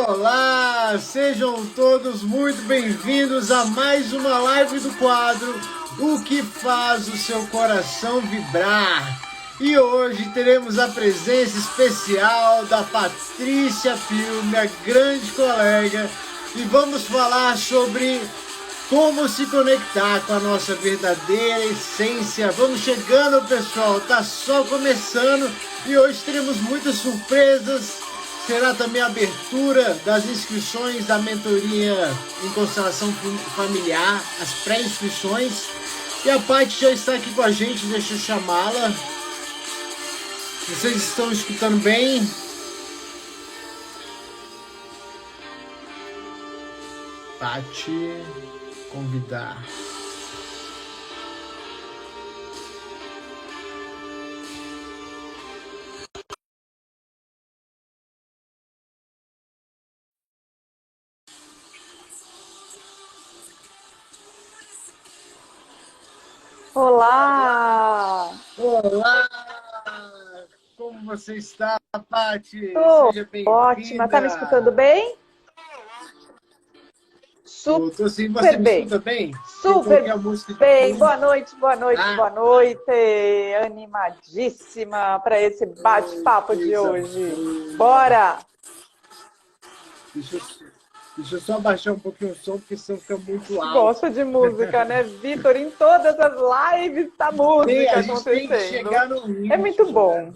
Olá, sejam todos muito bem-vindos a mais uma live do quadro O que faz o seu coração vibrar. E hoje teremos a presença especial da Patrícia Pio, minha grande colega, e vamos falar sobre como se conectar com a nossa verdadeira essência. Vamos chegando, pessoal, tá só começando e hoje teremos muitas surpresas. Será também a abertura das inscrições da mentoria em constelação familiar, as pré-inscrições. E a Paty já está aqui com a gente, deixa eu chamá-la. Vocês estão escutando bem? Paty, convidar. Olá! Olá! Como você está, Paty? Tô Seja ótima, tá me escutando bem-vinda! bem? Tô sim, você Super me bem, escuta bem? Eu coloquei super a música de bem. fundo. Boa noite, boa noite, boa noite. Animadíssima para esse bate-papo de hoje. Bora! Deixa eu, deixa eu só abaixar um pouquinho o som, porque senão fica muito alto. Gosta de música, né, Vitor? Em todas as lives tá música A gente tem que acontecendo. chegar no ritmo. É muito bom.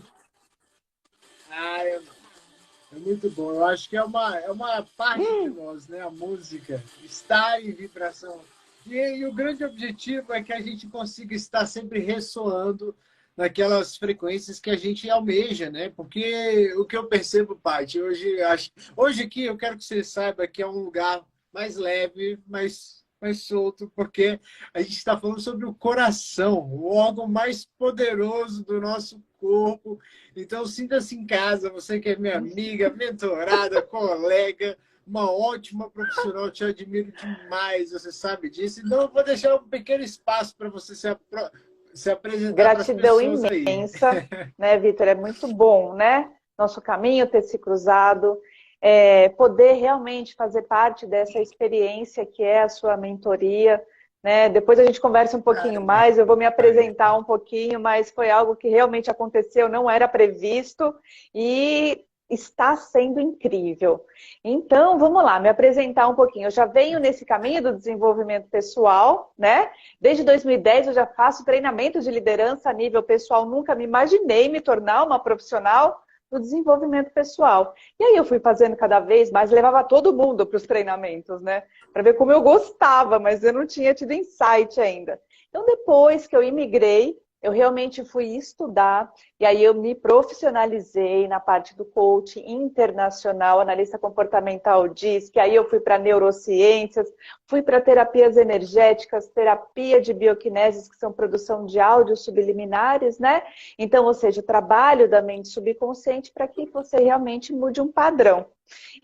É muito bom. Eu acho que é uma parte de nós, né? A música, estar em vibração. E o grande objetivo é que a gente consiga estar sempre ressoando naquelas frequências que a gente almeja, né? Porque o que eu percebo, Paty, hoje aqui eu quero que você saiba que é um lugar mais leve, mais solto, porque a gente está falando sobre o coração, o órgão mais poderoso do nosso corpo. Então, sinta-se em casa, você que é minha amiga, mentorada, colega, uma ótima profissional, te admiro demais, você sabe disso. Então, eu vou deixar um pequeno espaço para você se apresentar para as Gratidão pessoas aí. imensa, né, Vitor? É muito bom, né? Nosso caminho ter se cruzado, poder realmente fazer parte dessa experiência que é a sua mentoria, né? Depois a gente conversa um pouquinho mais, eu vou me apresentar um pouquinho, mas foi algo que realmente aconteceu, não era previsto e está sendo incrível. Então, vamos lá, me apresentar um pouquinho. Eu já venho nesse caminho do desenvolvimento pessoal, né? Desde 2010 eu já faço treinamento de liderança a nível pessoal, nunca me imaginei me tornar uma profissional do desenvolvimento pessoal. E aí eu fui fazendo cada vez mais, levava todo mundo para os treinamentos, né? Para ver como eu gostava, mas eu não tinha tido insight ainda. Então, depois que eu imigrei, eu realmente fui estudar, e aí eu me profissionalizei na parte do coaching internacional, analista comportamental diz, que aí eu fui para neurociências, fui para terapias energéticas, terapia de bioquineses, que são produção de áudios subliminares, né? Então, ou seja, o trabalho da mente subconsciente para que você realmente mude um padrão.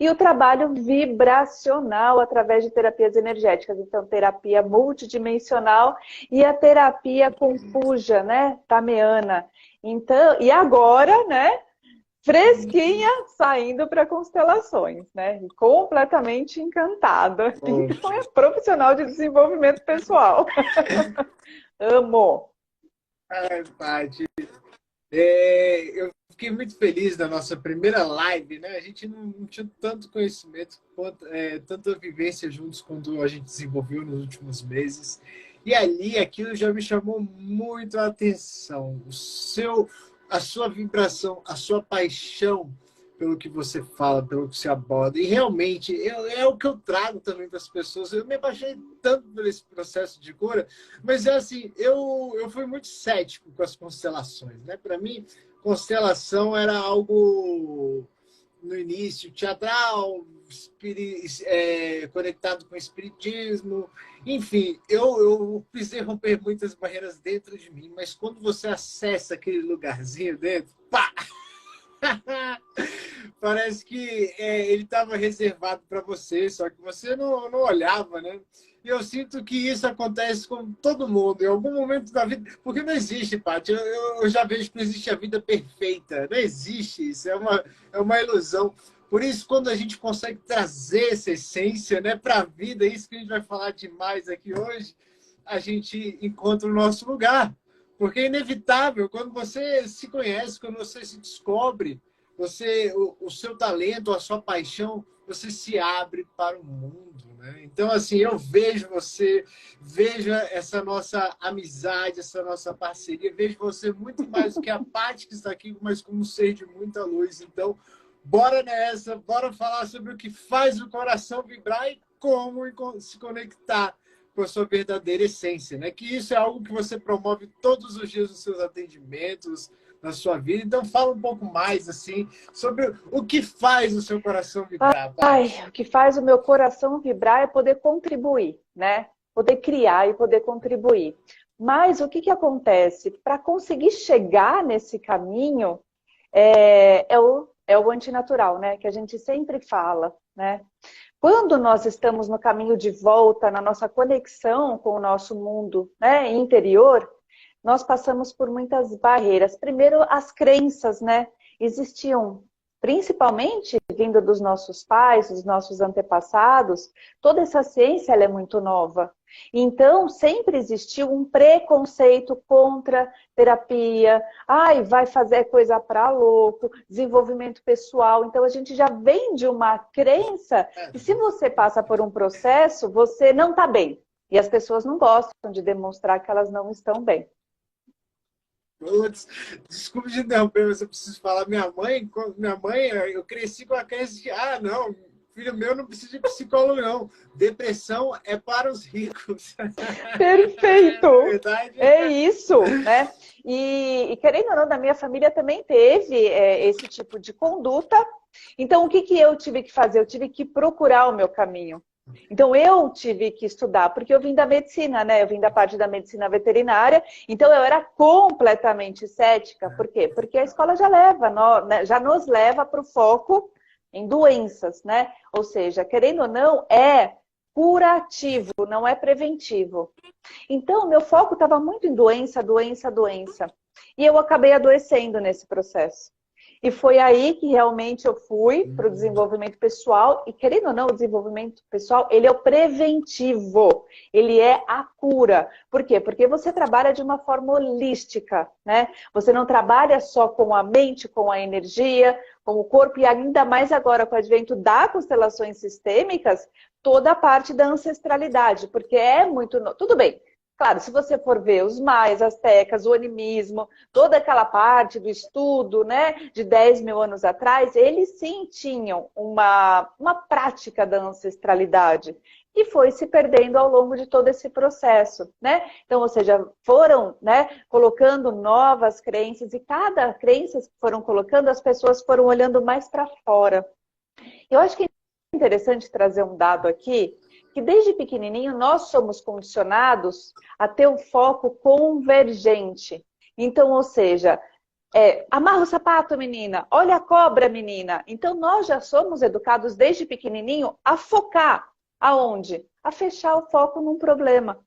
E o trabalho vibracional através de terapias energéticas, então terapia multidimensional e a terapia confuja, né, tameana. Então, e agora, né, fresquinha, saindo para constelações, né? Completamente encantada. Então é profissional de desenvolvimento pessoal. Amo. Paty, eu fiquei muito feliz na nossa primeira live, né? A gente não tinha tanto conhecimento, tanta vivência juntos quando a gente desenvolveu nos últimos meses. E ali, aquilo já me chamou muito a atenção. A sua vibração, a sua paixão pelo que você fala, pelo que você aborda. E realmente, é o que eu trago também para as pessoas. Eu me apaixonei tanto por esse processo de cura, mas é assim, eu fui muito cético com as constelações, né? Para mim, constelação era algo no início teatral, conectado com o espiritismo. Enfim, eu precisei romper muitas barreiras dentro de mim, mas quando você acessa aquele lugarzinho dentro, pá! Parece que ele estava reservado para você, só que você não olhava, né? E eu sinto que isso acontece com todo mundo, em algum momento da vida. Porque não existe, Paty. Eu já vejo que não existe a vida perfeita. Não existe isso. É uma ilusão. Por isso, quando a gente consegue trazer essa essência, né, para a vida, isso que a gente vai falar demais aqui hoje, a gente encontra o nosso lugar. Porque é inevitável, quando você se conhece, quando você se descobre, o seu talento, a sua paixão, você se abre para o mundo, né? Então, assim, eu vejo você, vejo essa nossa amizade, essa nossa parceria, vejo você muito mais do que a parte que está aqui, mas como um ser de muita luz. Então, bora nessa, bora falar sobre o que faz o coração vibrar e como se conectar com a sua verdadeira essência, né? Que isso é algo que você promove todos os dias nos seus atendimentos, na sua vida. Então, fala um pouco mais, assim, sobre o que faz o seu coração vibrar, Paty. O que faz o meu coração vibrar é poder contribuir, né? Poder criar e poder contribuir. Mas o que acontece? Para conseguir chegar nesse caminho, é o antinatural, né? Que a gente sempre fala, né? Quando nós estamos no caminho de volta, na nossa conexão com o nosso mundo, né, interior, nós passamos por muitas barreiras. Primeiro, as crenças, né? Existiam, principalmente vindo dos nossos pais, dos nossos antepassados, toda essa ciência ela é muito nova. Então, sempre existiu um preconceito contra terapia. Ai, vai fazer coisa para louco, desenvolvimento pessoal. Então, a gente já vem de uma crença que se você passa por um processo, você não está bem. E as pessoas não gostam de demonstrar que elas não estão bem. Desculpe de interromper, mas eu preciso falar. Minha mãe, eu cresci com a crença de que, não, filho meu não precisa de psicólogo, não. Depressão é para os ricos. Perfeito! Verdade. É isso, né? E querendo ou não, da minha família também teve esse tipo de conduta. Então, o que eu tive que fazer? Eu tive que procurar o meu caminho. Então, eu tive que estudar, porque eu vim da medicina, né? Eu vim da parte da medicina veterinária, então eu era completamente cética. Por quê? Porque a escola já nos leva para o foco em doenças, né? Ou seja, querendo ou não, é curativo, não é preventivo. Então, meu foco estava muito em doença, doença, doença. E eu acabei adoecendo nesse processo. E foi aí que realmente eu fui para o desenvolvimento pessoal. E querendo ou não, o desenvolvimento pessoal, ele é o preventivo. Ele é a cura. Por quê? Porque você trabalha de uma forma holística, né? Você não trabalha só com a mente, com a energia, com o corpo. E ainda mais agora com o advento das constelações sistêmicas, toda a parte da ancestralidade. Porque é muito... Tudo bem. Claro, se você for ver os maias, astecas, o animismo, toda aquela parte do estudo, né, de 10 mil anos atrás, eles sim tinham uma prática da ancestralidade que foi se perdendo ao longo de todo esse processo, né? Então, ou seja, foram, né, colocando novas crenças e cada crença que foram colocando, as pessoas foram olhando mais para fora. Eu acho que é interessante trazer um dado aqui, que desde pequenininho nós somos condicionados a ter um foco convergente. Então, ou seja, amarra o sapato, menina, olha a cobra, menina. Então, nós já somos educados desde pequenininho a focar. Aonde? A fechar o foco num problema.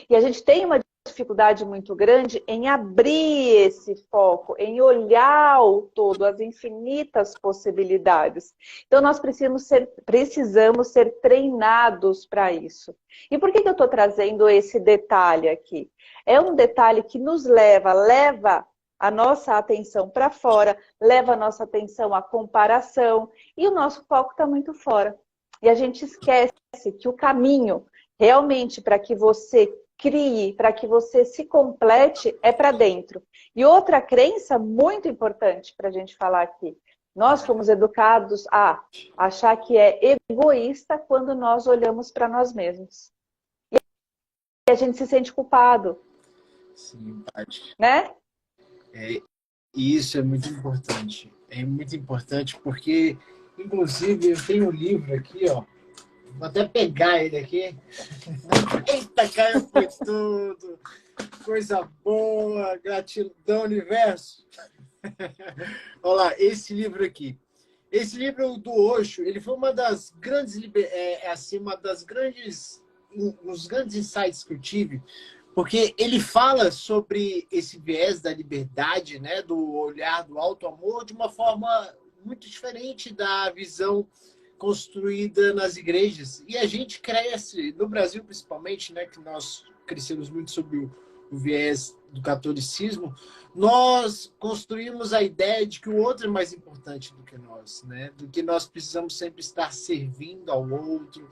E a gente tem uma dificuldade muito grande em abrir esse foco, em olhar o todo, as infinitas possibilidades. Então, nós precisamos ser treinados para isso. E por que eu estou trazendo esse detalhe aqui? É um detalhe que nos leva a nossa atenção para fora, leva a nossa atenção à comparação, e o nosso foco está muito fora. E a gente esquece que o caminho, realmente, para que você crie, para que você se complete, é para dentro. E outra crença muito importante para a gente falar aqui. Nós fomos educados a achar que é egoísta quando nós olhamos para nós mesmos. E a gente se sente culpado. Sim, Paty. Né? E isso é muito importante. É muito importante porque, inclusive, eu tenho um livro aqui, ó. Vou até pegar ele aqui. Eita, caiu por tudo. Coisa boa, gratidão, universo. Olha lá, esse livro aqui. Esse livro do Osho, ele foi uma das grandes, uns grandes insights que eu tive, porque ele fala sobre esse viés da liberdade, né, do olhar do auto-amor de uma forma muito diferente da visão construída nas igrejas. E a gente cresce, no Brasil principalmente, né, que nós crescemos muito sob o viés do catolicismo, nós construímos a ideia de que o outro é mais importante do que nós, né? Do que nós precisamos sempre estar servindo ao outro.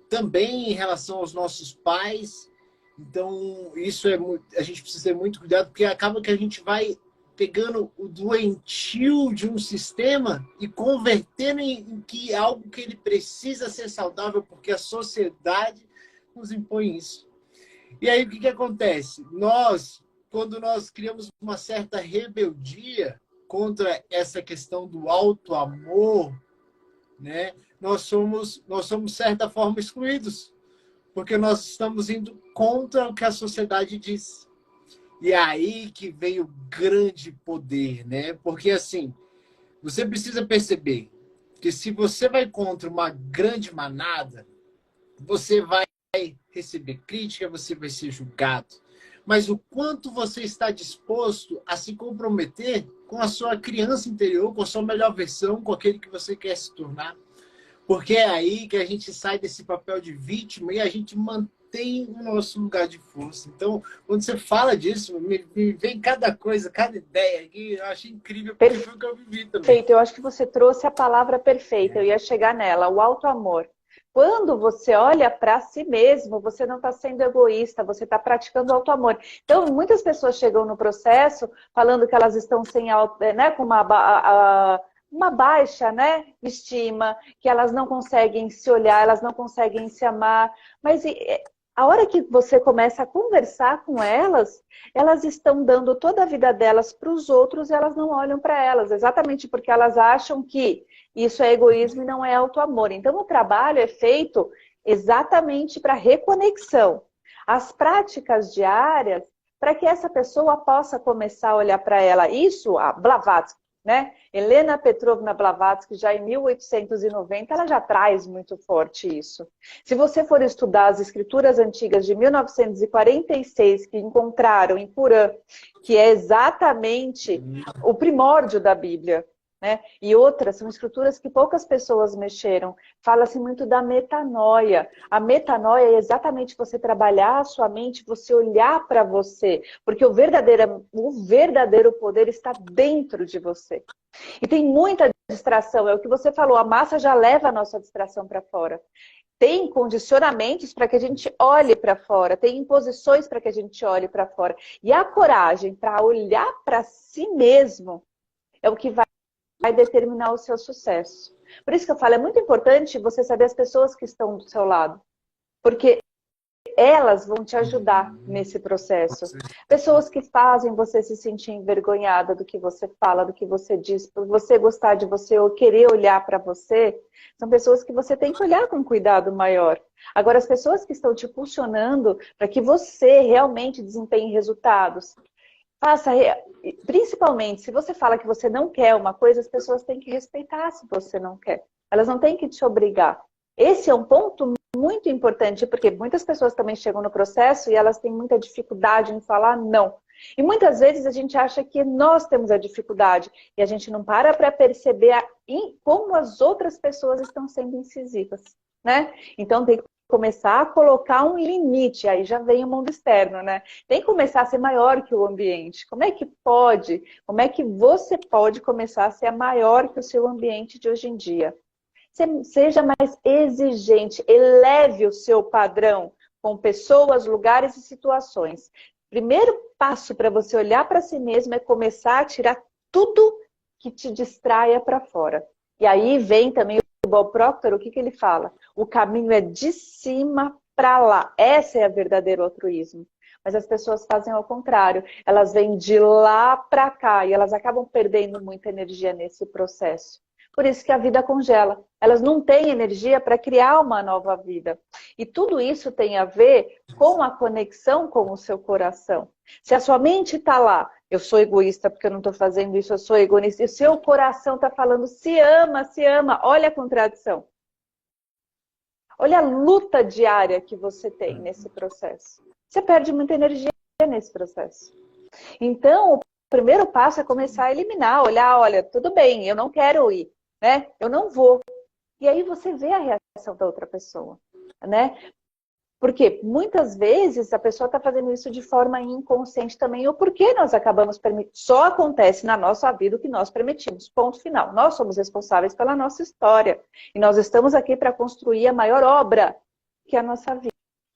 Também em relação aos nossos pais. Então, isso a gente precisa ter muito cuidado, porque acaba que a gente vai pegando o doentio de um sistema e convertendo em que algo que ele precisa ser saudável, porque a sociedade nos impõe isso. E aí, o que acontece? Quando nós criamos uma certa rebeldia contra essa questão do auto-amor, né? Nós somos, de certa forma, excluídos, porque nós estamos indo contra o que a sociedade diz. E é aí que vem o grande poder, né? Porque, assim, você precisa perceber que se você vai contra uma grande manada, você vai receber crítica, você vai ser julgado. Mas o quanto você está disposto a se comprometer com a sua criança interior, com a sua melhor versão, com aquele que você quer se tornar. Porque é aí que a gente sai desse papel de vítima e a gente mantém o nosso lugar de força. Então, quando você fala disso, me vem cada coisa, cada ideia que eu acho incrível, porque foi o que eu vivi também. Perfeito, eu acho que você trouxe a palavra perfeita, eu ia chegar nela, o auto-amor. Quando você olha para si mesmo, você não está sendo egoísta, você está praticando auto-amor. Então, muitas pessoas chegam no processo falando que elas estão sem com uma baixa, né, estima, que elas não conseguem se olhar, elas não conseguem se amar. Mas a hora que você começa a conversar com elas, elas estão dando toda a vida delas para os outros e elas não olham para elas, exatamente porque elas acham que isso é egoísmo e não é auto-amor. Então, o trabalho é feito exatamente para reconexão. As práticas diárias, para que essa pessoa possa começar a olhar para ela. Isso, a Blavatsky, né? Helena Petrovna Blavatsky, já em 1890, ela já traz muito forte isso. Se você for estudar as escrituras antigas de 1946, que encontraram em Corã, que é exatamente o primórdio da Bíblia, né? E outras são escrituras que poucas pessoas mexeram. Fala-se muito da metanoia. A metanoia é exatamente você trabalhar a sua mente, você olhar para você. Porque o verdadeiro poder está dentro de você. E tem muita distração. É o que você falou, a massa já leva a nossa distração para fora. Tem condicionamentos para que a gente olhe para fora. Tem imposições para que a gente olhe para fora. E a coragem para olhar para si mesmo é o que vai determinar o seu sucesso. Por isso que eu falo, é muito importante você saber as pessoas que estão do seu lado. Porque elas vão te ajudar nesse processo. Pessoas que fazem você se sentir envergonhada do que você fala, do que você diz, por você gostar de você ou querer olhar para você, são pessoas que você tem que olhar com cuidado maior. Agora, as pessoas que estão te impulsionando para que você realmente desempenhe resultados, principalmente, se você fala que você não quer uma coisa, as pessoas têm que respeitar se você não quer. Elas não têm que te obrigar. Esse é um ponto muito importante, porque muitas pessoas também chegam no processo e elas têm muita dificuldade em falar não. E muitas vezes a gente acha que nós temos a dificuldade e a gente não para perceber como as outras pessoas estão sendo incisivas, né? Então tem que começar a colocar um limite, aí já vem o mundo externo, né? Tem que começar a ser maior que o ambiente. Como é que pode? Como é que você pode começar a ser maior que o seu ambiente de hoje em dia? Seja mais exigente, eleve o seu padrão com pessoas, lugares e situações. Primeiro passo para você olhar para si mesmo é começar a tirar tudo que te distraia para fora. E aí vem também o Bob Proctor, o que ele fala? O caminho é de cima para lá. Esse é o verdadeiro altruísmo. Mas as pessoas fazem ao contrário. Elas vêm de lá para cá e elas acabam perdendo muita energia nesse processo. Por isso que a vida congela. Elas não têm energia para criar uma nova vida. E tudo isso tem a ver com a conexão com o seu coração. Se a sua mente está lá, eu sou egoísta porque eu não estou fazendo isso, eu sou egoísta, e o seu coração está falando, se ama, se ama. Olha a contradição. Olha a luta diária que você tem nesse processo. Você perde muita energia nesse processo. Então, primeiro passo é começar a eliminar, olhar, olha, tudo bem, eu não quero ir, né? Eu não vou. E aí você vê a reação da outra pessoa, né? Porque muitas vezes a pessoa está fazendo isso de forma inconsciente também, ou porque nós acabamos permitindo. Só acontece na nossa vida o que nós permitimos. Ponto final. Nós somos responsáveis pela nossa história. E nós estamos aqui para construir a maior obra, que é a nossa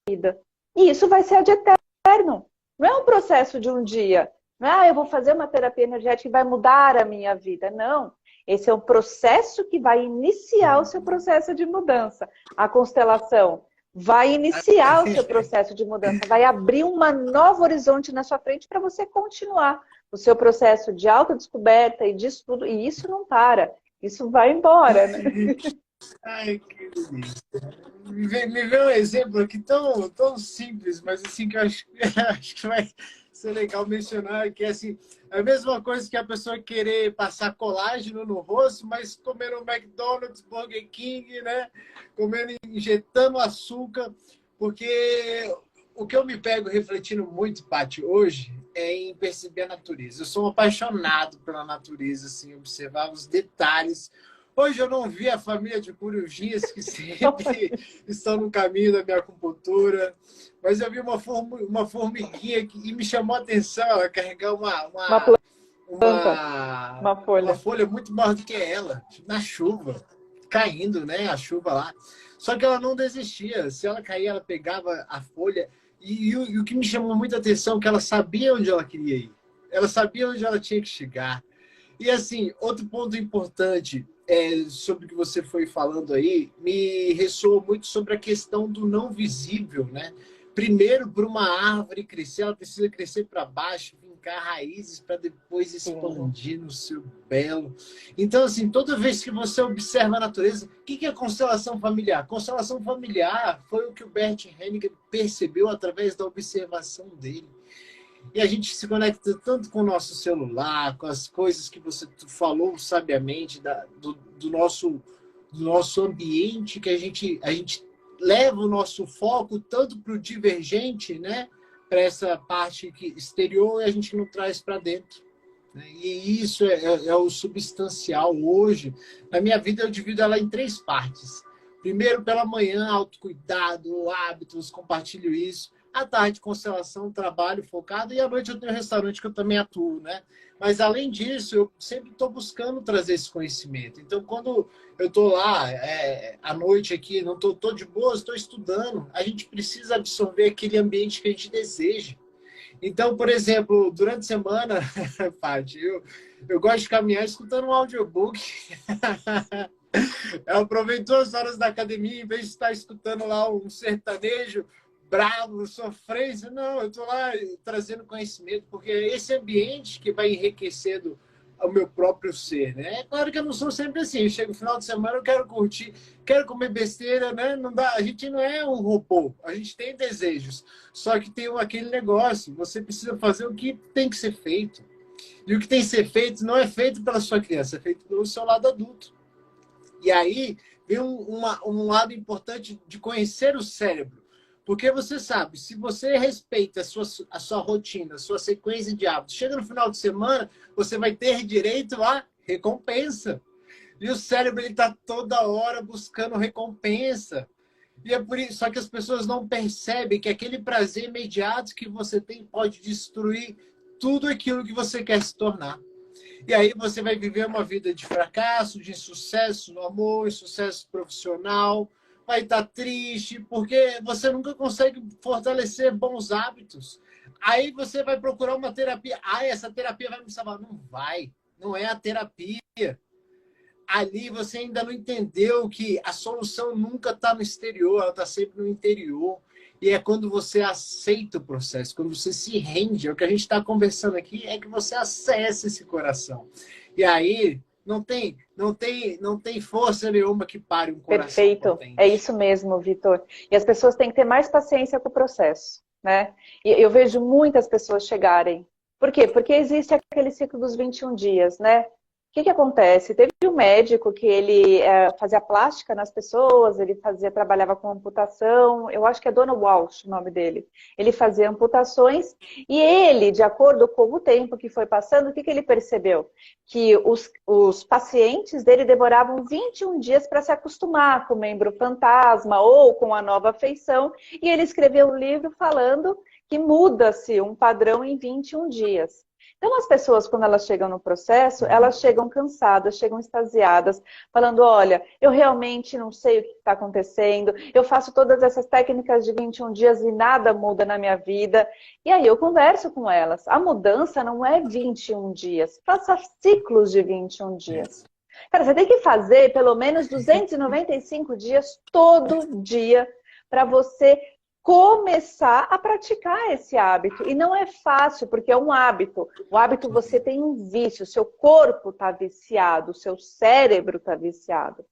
vida. E isso vai ser de eterno. Não é um processo de um dia. Não é, eu vou fazer uma terapia energética e vai mudar a minha vida. Não. Esse é um processo que vai iniciar o seu processo de mudança. A constelação vai iniciar o seu processo de mudança, vai abrir um novo horizonte na sua frente para você continuar o seu processo de autodescoberta e de estudo. E isso não para, isso vai embora, né? Ai, que delícia. Me vê um exemplo aqui tão simples, mas assim que eu acho, acho que vai ser legal mencionar, que é assim, a mesma coisa que a pessoa querer passar colágeno no rosto, mas comendo McDonald's, Burger King, né? Comendo, injetando açúcar, porque o que eu me pego refletindo muito, Paty, hoje, é em perceber a natureza. Eu sou um apaixonado pela natureza, assim, observar os detalhes. Hoje eu não vi a família de corujinhas que sempre estão no caminho da minha acupuntura, mas eu vi uma formiguinha e me chamou a atenção ela carregar uma folha muito maior do que ela, na chuva, caindo, né? A chuva lá. Só que ela não desistia. Se ela caía, ela pegava a folha. E o que me chamou muita atenção é que ela sabia onde ela queria ir. Ela sabia onde ela tinha que chegar. E assim, outro ponto importante sobre o que você foi falando aí, me ressoa muito sobre a questão do não visível, né? Primeiro, para uma árvore crescer, ela precisa crescer para baixo, vincar raízes para depois expandir no seu belo. Então, assim, toda vez que você observa a natureza, o que é a constelação familiar? Constelação familiar foi o que o Bert Hellinger percebeu através da observação dele. E a gente se conecta tanto com o nosso celular, com as coisas que você falou sabiamente do nosso ambiente, que a gente leva o nosso foco tanto para o divergente, né, para essa parte exterior, e a gente não traz para dentro. Né? E isso é o substancial hoje. Na minha vida, eu divido ela em 3 partes. Primeiro, pela manhã, autocuidado, hábitos, compartilho isso. À tarde, constelação, trabalho focado. E à noite eu tenho um restaurante que eu também atuo, né? Mas, além disso, eu sempre estou buscando trazer esse conhecimento. Então, quando eu estou lá, à noite aqui, não estou de boas, estou estudando. A gente precisa absorver aquele ambiente que a gente deseja. Então, por exemplo, durante a semana, Paty, eu gosto de caminhar escutando um audiobook. Eu aproveito 2 horas da academia, em vez de estar escutando lá um sertanejo bravo, sofrência. Não, eu estou lá trazendo conhecimento, porque é esse ambiente que vai enriquecendo o meu próprio ser, né? É claro que eu não sou sempre assim. Chega no final de semana, eu quero curtir, quero comer besteira, né? Não dá, a gente não é um robô, a gente tem desejos. Só que tem aquele negócio, você precisa fazer o que tem que ser feito. E o que tem que ser feito não é feito pela sua criança, é feito pelo seu lado adulto. E aí vem um lado importante de conhecer o cérebro. Porque você sabe, se você respeita a sua rotina, a sua sequência de hábitos, chega no final de semana, você vai ter direito à recompensa. E o cérebro está toda hora buscando recompensa. E é por isso, só que as pessoas não percebem que aquele prazer imediato que você tem pode destruir tudo aquilo que você quer se tornar. E aí você vai viver uma vida de fracasso, de insucesso no amor, insucesso profissional, vai estar triste, porque você nunca consegue fortalecer bons hábitos. Aí você vai procurar uma terapia. Ah, essa terapia vai me salvar. Não vai. Não é a terapia. Ali você ainda não entendeu que a solução nunca está no exterior, ela está sempre no interior. E é quando você aceita o processo, quando você se rende. É o que a gente está conversando aqui, é que você acessa esse coração. E aí não tem força nenhuma que pare um coração. Perfeito, potente. É isso mesmo, Vitor. E as pessoas têm que ter mais paciência com o processo, né? E eu vejo muitas pessoas chegarem. Por quê? Porque existe aquele ciclo dos 21 dias, né? que acontece? Teve um médico que ele fazia plástica nas pessoas, ele trabalhava com amputação, eu acho que é Donald Walsh o nome dele. Ele fazia amputações e ele, de acordo com o tempo que foi passando, o que ele percebeu? Que os pacientes dele demoravam 21 dias para se acostumar com o membro fantasma ou com a nova feição, e ele escreveu um livro falando que muda-se um padrão em 21 dias. Então, as pessoas, quando elas chegam no processo, elas chegam cansadas, chegam extasiadas, falando, olha, eu realmente não sei o que está acontecendo, eu faço todas essas técnicas de 21 dias e nada muda na minha vida. E aí eu converso com elas. A mudança não é 21 dias, faça ciclos de 21 dias. Cara, você tem que fazer pelo menos 295 dias todo dia para você começar a praticar esse hábito. E não é fácil, porque é um hábito. O hábito, você tem um vício, o seu corpo está viciado, o seu cérebro está viciado.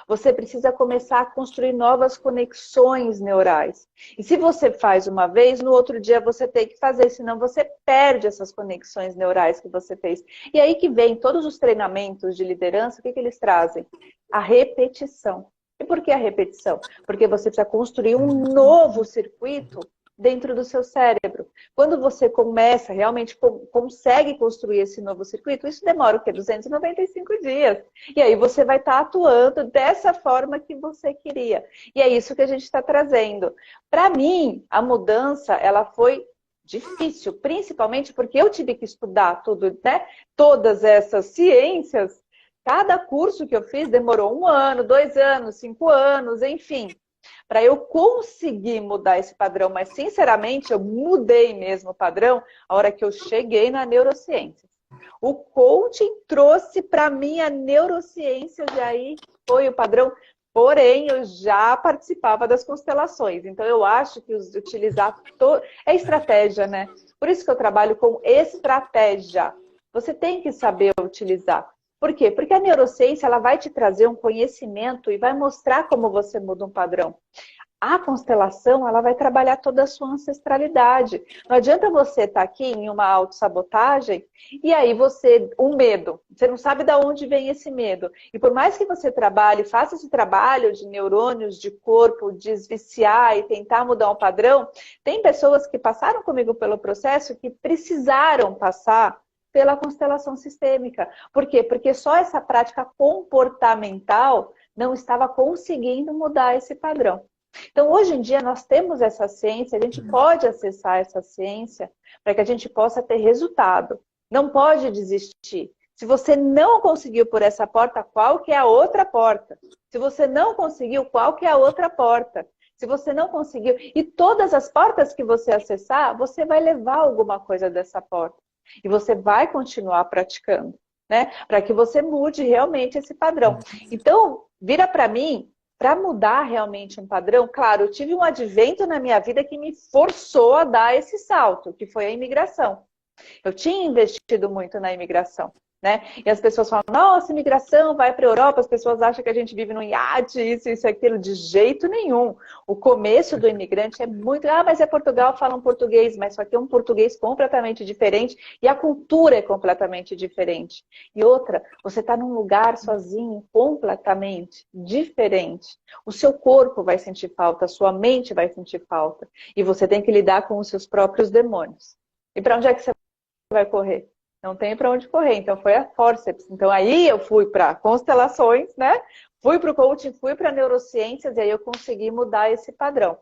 Você precisa começar a construir novas conexões neurais. E se você faz uma vez, no outro dia você tem que fazer, senão você perde essas conexões neurais que você fez. E aí que vem todos os treinamentos de liderança, o que eles trazem? A repetição. E por que a repetição? Porque você precisa construir um novo circuito dentro do seu cérebro. Quando você começa, realmente consegue construir esse novo circuito, isso demora o quê? 295 dias. E aí você vai estar atuando dessa forma que você queria. E é isso que a gente está trazendo. Para mim, a mudança, ela foi difícil, principalmente porque eu tive que estudar tudo, né? Todas essas ciências. Cada curso que eu fiz demorou 1 ano, 2 anos, 5 anos, enfim, para eu conseguir mudar esse padrão. Mas, sinceramente, eu mudei mesmo o padrão a hora que eu cheguei na neurociência. O coaching trouxe para mim a neurociência e aí foi o padrão. Porém, eu já participava das constelações. Então, eu acho que utilizar... É estratégia, né? Por isso que eu trabalho com estratégia. Você tem que saber utilizar. Por quê? Porque a neurociência ela vai te trazer um conhecimento e vai mostrar como você muda um padrão. A constelação ela vai trabalhar toda a sua ancestralidade. Não adianta você estar aqui em uma autossabotagem e aí um medo. Você não sabe de onde vem esse medo. E por mais que você trabalhe, faça esse trabalho de neurônios, de corpo, desviciar e tentar mudar um padrão, tem pessoas que passaram comigo pelo processo que precisaram passar pela constelação sistêmica. Por quê? Porque só essa prática comportamental não estava conseguindo mudar esse padrão. Então, hoje em dia, nós temos essa ciência, a gente pode acessar essa ciência para que a gente possa ter resultado. Não pode desistir. Se você não conseguiu por essa porta, qual que é a outra porta? Se você não conseguiu, qual que é a outra porta? Se você não conseguiu... E todas as portas que você acessar, você vai levar alguma coisa dessa porta. E você vai continuar praticando, né? Para que você mude realmente esse padrão. Então, vira para mim, para mudar realmente um padrão, claro, eu tive um advento na minha vida que me forçou a dar esse salto, que foi a imigração. Eu tinha investido muito na imigração, né? E as pessoas falam, nossa, imigração, vai para a Europa, as pessoas acham que a gente vive num iate, isso, aquilo, de jeito nenhum. O começo do imigrante é muito, mas é Portugal, falam português, mas só que é um português completamente diferente e a cultura é completamente diferente. E outra, você está num lugar sozinho, completamente diferente. O seu corpo vai sentir falta, a sua mente vai sentir falta. E você tem que lidar com os seus próprios demônios. E para onde é que você vai correr? Não tem para onde correr, então foi a fórceps. Então aí eu fui para constelações, né? Fui para o coaching, fui para neurociências e aí eu consegui mudar esse padrão.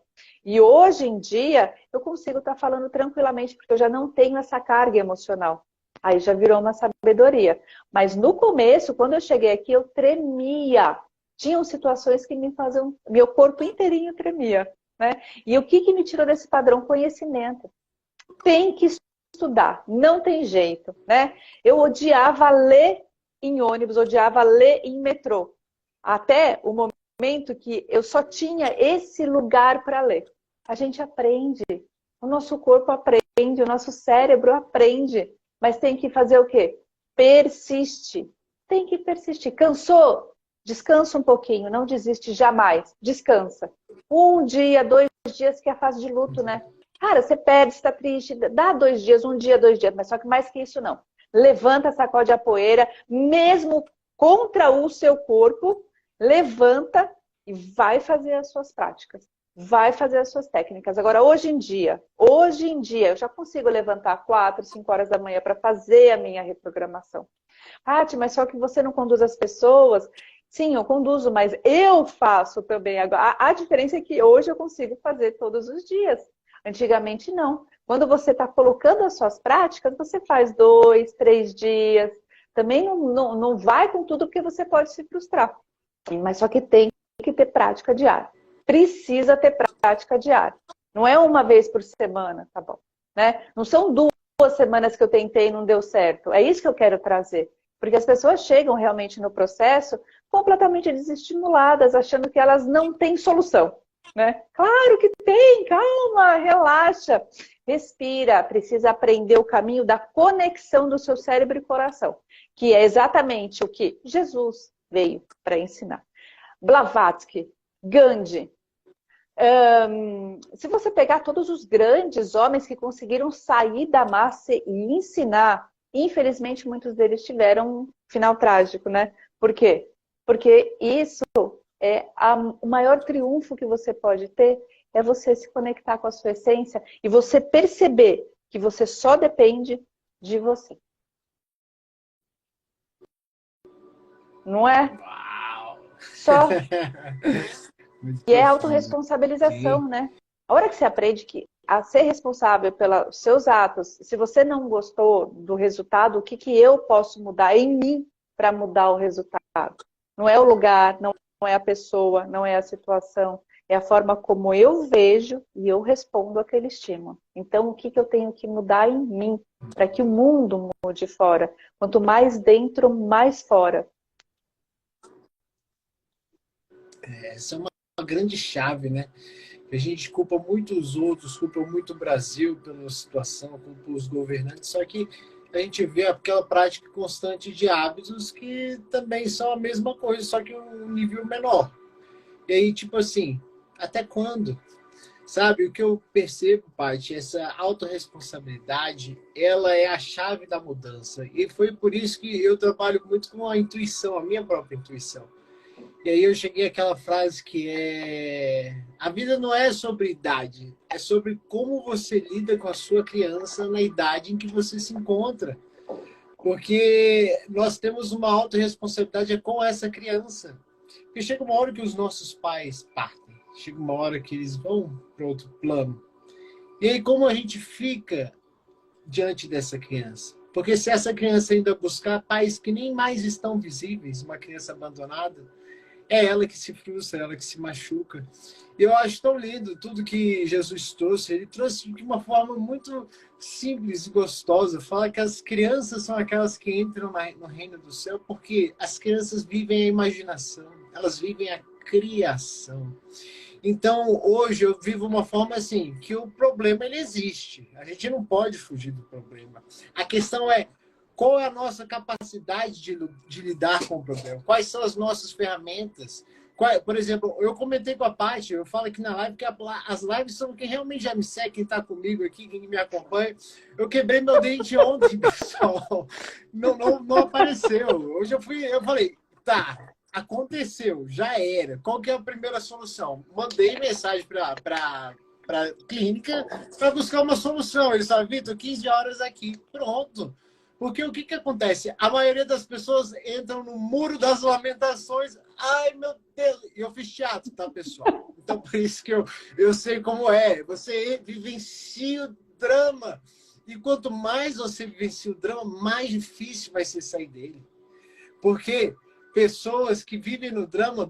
E hoje em dia eu consigo estar falando tranquilamente porque eu já não tenho essa carga emocional. Aí já virou uma sabedoria. Mas no começo, quando eu cheguei aqui, eu tremia. Tinham situações que me faziam... Meu corpo inteirinho tremia, né? E o que me tirou desse padrão? Conhecimento. Tem que estudar, não tem jeito, né? Eu odiava ler em ônibus, odiava ler em metrô. Até o momento que eu só tinha esse lugar para ler. A gente aprende, o nosso corpo aprende, o nosso cérebro aprende, mas tem que fazer o quê? Persiste. Tem que persistir. Cansou? Descansa um pouquinho, não desiste jamais. Descansa. 1 dia, 2 dias, que é a fase de luto, né? Cara, você perde, você está triste, dá 2 dias, 1 dia, 2 dias, mas só que mais que isso não. levanta, sacode a poeira, mesmo contra o seu corpo, levanta e vai fazer as suas práticas. Vai fazer as suas técnicas. Agora, hoje em dia, eu já consigo levantar 4, 5 horas da manhã para fazer a minha reprogramação. Paty, mas só que você não conduz as pessoas? Sim, eu conduzo, mas eu faço também. Agora, a diferença é que hoje eu consigo fazer todos os dias. Antigamente, não. Quando você está colocando as suas práticas, você faz 2, 3 dias. Também não vai com tudo, porque você pode se frustrar. Mas só que tem que ter prática diária. Precisa ter prática diária. Não é uma vez por semana, tá bom? Né? Não são 2 semanas que eu tentei e não deu certo. É isso que eu quero trazer. Porque as pessoas chegam realmente no processo completamente desestimuladas, achando que elas não têm solução. Né? Claro que tem, calma, relaxa, respira. Precisa aprender o caminho da conexão do seu cérebro e coração, que é exatamente o que Jesus veio para ensinar. Blavatsky, Gandhi. Se você pegar todos os grandes homens que conseguiram sair da massa e ensinar, infelizmente muitos deles tiveram um final trágico, né? Por quê? Porque isso é o maior triunfo que você pode ter, é você se conectar com a sua essência e você perceber que você só depende de você. Não é? Uau! Só. Muito E é profundo. autorresponsabilização, Sim. né? A hora que você aprende a ser responsável pelos seus atos, se você não gostou do resultado, o que eu posso mudar em mim para mudar o resultado? Não é o lugar, não é a pessoa, não é a situação, é a forma como eu vejo e eu respondo àquele estímulo. Então, o que eu tenho que mudar em mim para que o mundo mude fora? Quanto mais dentro, mais fora. Essa é uma grande chave, né? A gente culpa muito os outros, culpa muito o Brasil pela situação, culpa os governantes, só que a gente vê aquela prática constante de hábitos que também são a mesma coisa, só que um nível menor. E aí, tipo assim, até quando? Sabe, o que eu percebo, Paty, essa autorresponsabilidade, ela é a chave da mudança. E foi por isso que eu trabalho muito com a intuição, a minha própria intuição. E aí eu cheguei àquela frase que é: a vida não é sobre idade, é sobre como você lida com a sua criança na idade em que você se encontra. Porque nós temos uma autorresponsabilidade com essa criança. Porque chega uma hora que os nossos pais partem, chega uma hora que eles vão para outro plano. E aí como a gente fica diante dessa criança? Porque se essa criança ainda buscar pais que nem mais estão visíveis, uma criança abandonada, é ela que se frustra, é ela que se machuca. E eu acho tão lindo tudo que Jesus trouxe. Ele trouxe de uma forma muito simples e gostosa. Fala que as crianças são aquelas que entram no reino do céu porque as crianças vivem a imaginação, elas vivem a criação. Então, hoje eu vivo uma forma assim, que o problema ele existe. A gente não pode fugir do problema. A questão é: qual é a nossa capacidade de lidar com o problema? Quais são as nossas ferramentas? Por exemplo, eu comentei com a Paty, eu falo aqui na live que as lives são quem realmente já me segue, quem está comigo aqui, quem me acompanha. Eu quebrei meu dente ontem, pessoal. Não apareceu. Hoje eu falei, tá, aconteceu, já era. Qual que é a primeira solução? Mandei mensagem para clínica para buscar uma solução. Eles falaram: Vitor, 15 horas aqui. Pronto. Porque o que acontece? A maioria das pessoas entram no muro das lamentações. Ai, meu Deus! E eu fiz teatro, tá, pessoal? Então, por isso que eu sei como é. Você vivencia o drama. E quanto mais você vivencia o drama, mais difícil vai ser sair dele. Porque pessoas que vivem no drama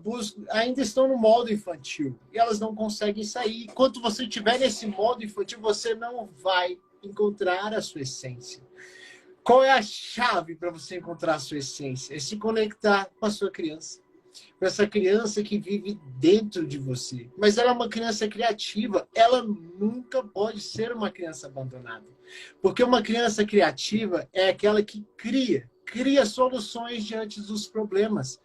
ainda estão no modo infantil. E elas não conseguem sair. Enquanto você estiver nesse modo infantil, você não vai encontrar a sua essência. Qual é a chave para você encontrar a sua essência? É se conectar com a sua criança. Com essa criança que vive dentro de você. Mas ela é uma criança criativa. Ela nunca pode ser uma criança abandonada. Porque uma criança criativa é aquela que cria soluções diante dos problemas.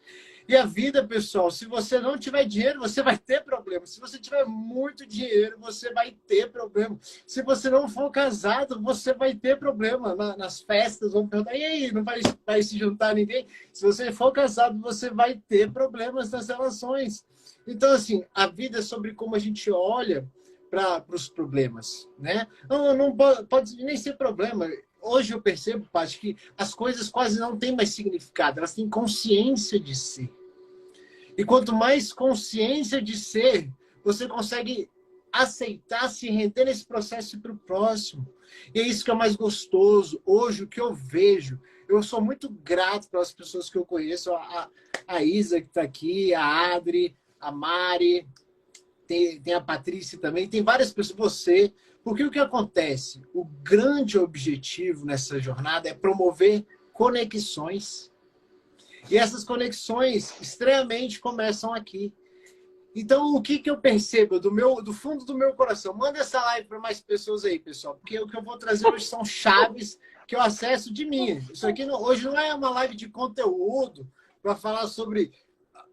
E a vida, pessoal, se você não tiver dinheiro, você vai ter problema. Se você tiver muito dinheiro, você vai ter problema. Se você não for casado, você vai ter problema nas festas. Vão perguntar, e aí, não vai se juntar ninguém? Se você for casado, você vai ter problemas nas relações. Então, assim, a vida é sobre como a gente olha para os problemas, né? Não pode nem ser problema. Hoje eu percebo, Paty, que as coisas quase não têm mais significado, elas têm consciência de ser. E quanto mais consciência de ser, você consegue aceitar, se render nesse processo para o próximo. E é isso que é mais gostoso. Hoje, o que eu vejo, eu sou muito grato pelas pessoas que eu conheço, a Isa que está aqui, a Adri, a Mari, tem a Patrícia também, tem várias pessoas, você. Porque o que acontece? O grande objetivo nessa jornada é promover conexões. E essas conexões extremamente começam aqui. Então, o que eu percebo do fundo do meu coração? Manda essa live para mais pessoas aí, pessoal. Porque o que eu vou trazer hoje são chaves que eu acesso de mim. Isso aqui hoje não é uma live de conteúdo para falar sobre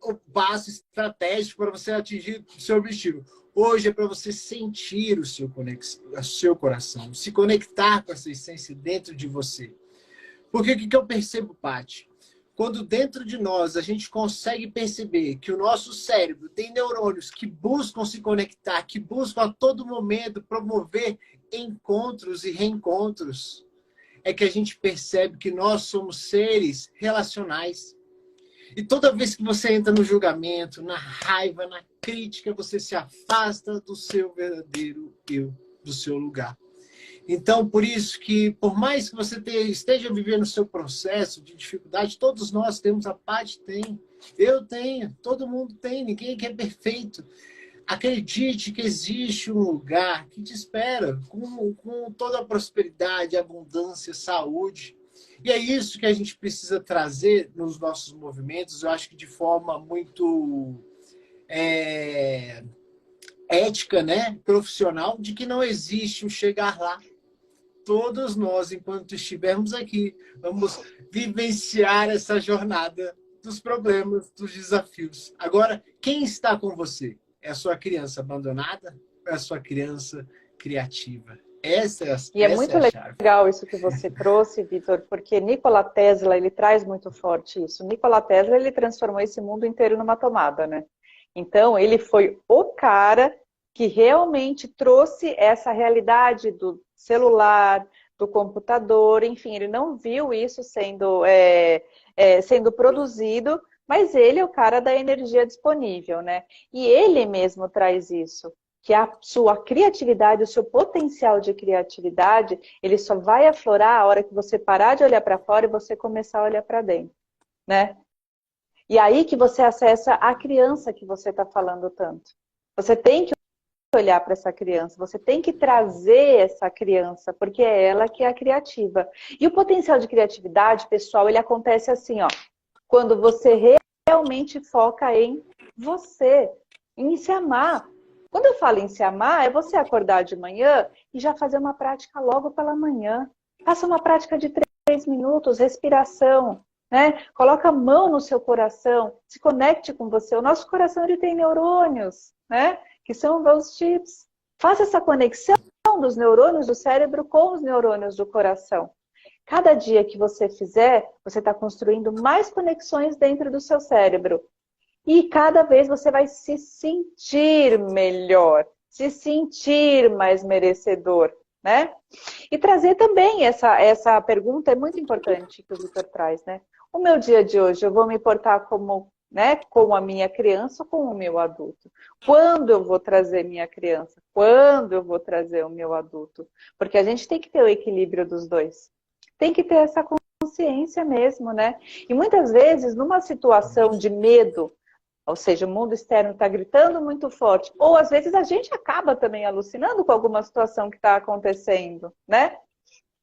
o passo estratégico para você atingir o seu objetivo. Hoje é para você sentir o seu coração, se conectar com essa essência dentro de você. Porque o que eu percebo, Paty? Quando dentro de nós a gente consegue perceber que o nosso cérebro tem neurônios que buscam se conectar, que buscam a todo momento promover encontros e reencontros, é que a gente percebe que nós somos seres relacionais. E toda vez que você entra no julgamento, na raiva, na crítica, você se afasta do seu verdadeiro eu, do seu lugar. Então, por isso que, por mais que você esteja vivendo o seu processo de dificuldade, todos nós temos, a Paty tem, eu tenho, todo mundo tem, ninguém aqui é perfeito. Acredite que existe um lugar que te espera com toda a prosperidade, abundância, saúde. E é isso que a gente precisa trazer nos nossos movimentos, eu acho que de forma muito ética, né? Profissional, de que não existe o chegar lá. Todos nós, enquanto estivermos aqui, vamos vivenciar essa jornada dos problemas, dos desafios. Agora, quem está com você? É a sua criança abandonada ou é a sua criança criativa? Essa é muito a chave. legal isso que você trouxe, Vitor, porque Nikola Tesla, ele traz muito forte isso. Nikola Tesla, ele transformou esse mundo inteiro numa tomada, né? Então, ele foi o cara que realmente trouxe essa realidade do celular, do computador, enfim, ele não viu isso sendo produzido, mas ele é o cara da energia disponível, né? E ele mesmo traz isso, que a sua criatividade, o seu potencial de criatividade, ele só vai aflorar a hora que você parar de olhar para fora e você começar a olhar para dentro, né? E aí que você acessa a criança que você está falando tanto. Você tem que olhar para essa criança, você tem que trazer essa criança, porque é ela que é a criativa. E o potencial de criatividade, pessoal, ele acontece assim, ó, quando você realmente foca em você, em se amar. Quando eu falo em se amar, é você acordar de manhã e já fazer uma prática logo pela manhã. Faça uma prática de 3 minutos, respiração, né? Coloca a mão no seu coração, se conecte com você. O nosso coração ele tem neurônios, né? Que são os chips. Faça essa conexão dos neurônios do cérebro com os neurônios do coração. Cada dia que você fizer, você está construindo mais conexões dentro do seu cérebro. E cada vez você vai se sentir melhor, se sentir mais merecedor, né? E trazer também essa pergunta é muito importante que o Vitor traz, né? O meu dia de hoje, eu vou me portar como, né, com a minha criança ou com o meu adulto? Quando eu vou trazer minha criança? Quando eu vou trazer o meu adulto? Porque a gente tem que ter o equilíbrio dos dois. Tem que ter essa consciência mesmo, né? E muitas vezes, numa situação de medo, ou seja, o mundo externo está gritando muito forte, ou às vezes a gente acaba também alucinando com alguma situação que está acontecendo, né?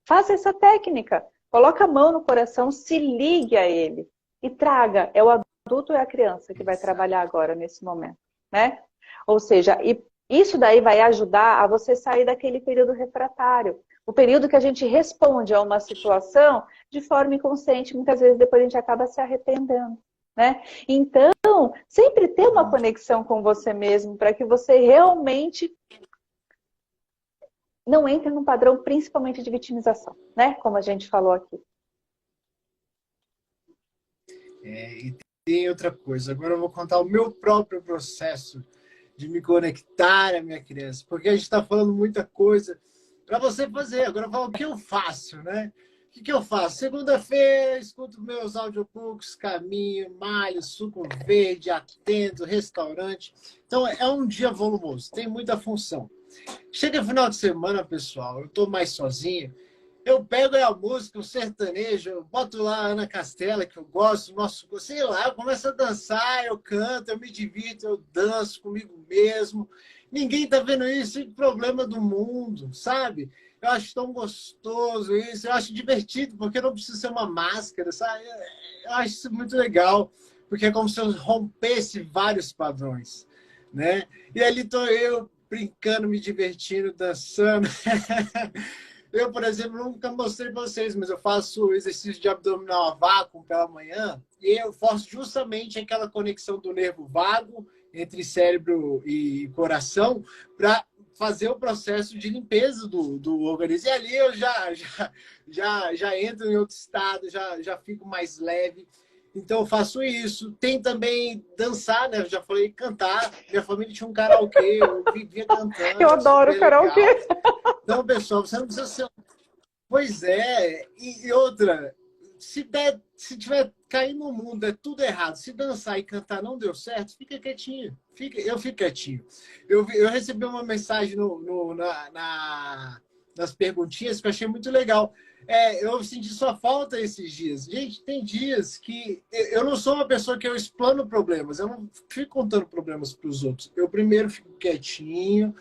Faça essa técnica. Coloca a mão no coração, se ligue a ele e traga. É o adulto ou é a criança que vai trabalhar agora, nesse momento, né? Ou seja, e isso daí vai ajudar a você sair daquele período refratário. O período que a gente responde a uma situação de forma inconsciente, muitas vezes depois a gente acaba se arrependendo, né? Então, sempre ter uma conexão com você mesmo, para que você realmente não entre num padrão principalmente de vitimização, né? Como a gente falou aqui. E tem outra coisa. Agora eu vou contar o meu próprio processo de me conectar à minha criança, porque a gente está falando muita coisa para você fazer. Agora eu falo o que eu faço, né? O que eu faço? Segunda-feira, escuto meus audiobooks, caminho, malho, suco verde, atendo, restaurante. Então é um dia volumoso, tem muita função. Chega final de semana, pessoal, eu estou mais sozinho. Eu pego a música, o sertanejo, eu boto lá a Ana Castela, que eu gosto, nosso, sei lá, eu começo a dançar, eu canto, eu me divirto, eu danço comigo mesmo. Ninguém tá vendo isso, é problema do mundo, sabe? Eu acho tão gostoso isso, eu acho divertido, porque não precisa ser uma máscara, sabe? Eu acho isso muito legal, porque é como se eu rompesse vários padrões, né? E ali tô eu brincando, me divertindo, dançando. Eu, por exemplo, nunca mostrei para vocês, mas eu faço exercício de abdominal a vácuo pela manhã e eu forço justamente aquela conexão do nervo vago entre cérebro e coração para fazer o processo de limpeza do organismo. E ali eu já entro em outro estado, já fico mais leve. Então eu faço isso. Tem também dançar, né? Eu já falei cantar. Minha família tinha um karaokê, eu vivia cantando. Eu adoro karaokê. Então, pessoal, você não precisa ser. Pois é, e outra, se tiver cair no mundo, é tudo errado. Se dançar e cantar não deu certo, fica quietinho. Eu fico quietinho. Eu recebi uma mensagem nas perguntinhas que eu achei muito legal. Eu senti sua falta esses dias. Gente, tem dias que eu não sou uma pessoa que eu explano problemas. Eu não fico contando problemas para os outros. Eu primeiro fico quietinho,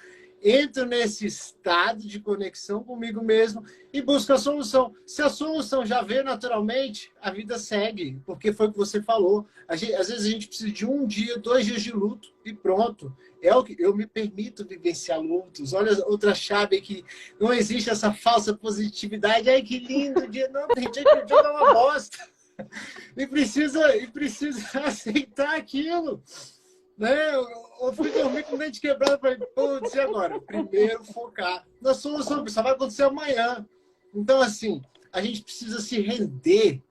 entro nesse estado de conexão comigo mesmo e busco a solução. Se a solução já veio naturalmente, a vida segue, porque foi o que você falou. Às vezes a gente precisa de 1 dia, 2 dias de luto e pronto. É o que eu me permito vivenciar lutos. Olha outra chave aqui. Não existe essa falsa positividade. Ai, que lindo dia. Não, tem dia que o dia é uma bosta. E precisa aceitar aquilo. Né? Eu fui dormir com o dente quebrado, falei, putz, e agora? Primeiro focar na solução, isso vai acontecer amanhã. Então, assim, a gente precisa se render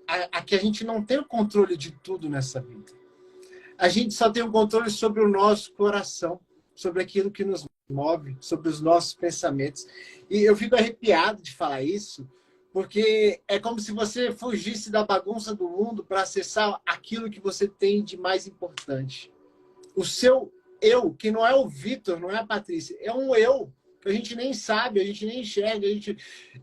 a que a gente não tem o controle de tudo nessa vida. A gente só tem o controle sobre o nosso coração, sobre aquilo que nos move, sobre os nossos pensamentos. E eu fico arrepiado de falar isso, porque é como se você fugisse da bagunça do mundo para acessar aquilo que você tem de mais importante. O seu eu, que não é o Vitor, não é a Patrícia, é um eu que a gente nem sabe, a gente nem enxerga.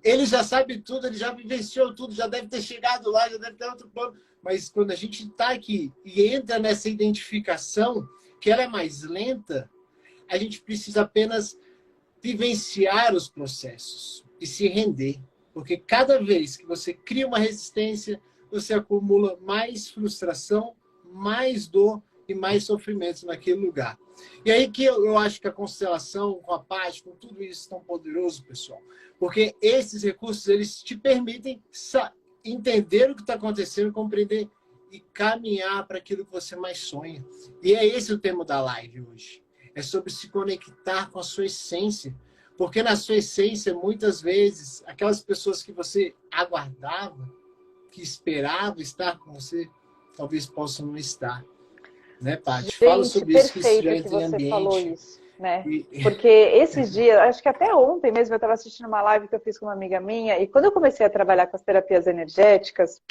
Ele já sabe tudo, ele já vivenciou tudo, já deve ter chegado lá, já deve ter outro plano. Mas quando a gente está aqui e entra nessa identificação, que ela é mais lenta, a gente precisa apenas vivenciar os processos e se render. Porque cada vez que você cria uma resistência, você acumula mais frustração, mais dor e mais sofrimentos naquele lugar. E aí que eu acho que a constelação, com a paz, com tudo isso tão poderoso, pessoal. Porque esses recursos, eles te permitem entender o que está acontecendo, compreender e caminhar para aquilo que você mais sonha. E é esse o tema da live hoje. É sobre se conectar com a sua essência. Porque na sua essência, muitas vezes, aquelas pessoas que você aguardava, que esperava estar com você, talvez possam não estar. Né, Paty? Fala sobre isso, que isso já entra em ambiente. Falou isso, né? Porque esses dias, acho que até ontem mesmo, eu estava assistindo uma live que eu fiz com uma amiga minha, e quando eu comecei a trabalhar com as terapias energéticas,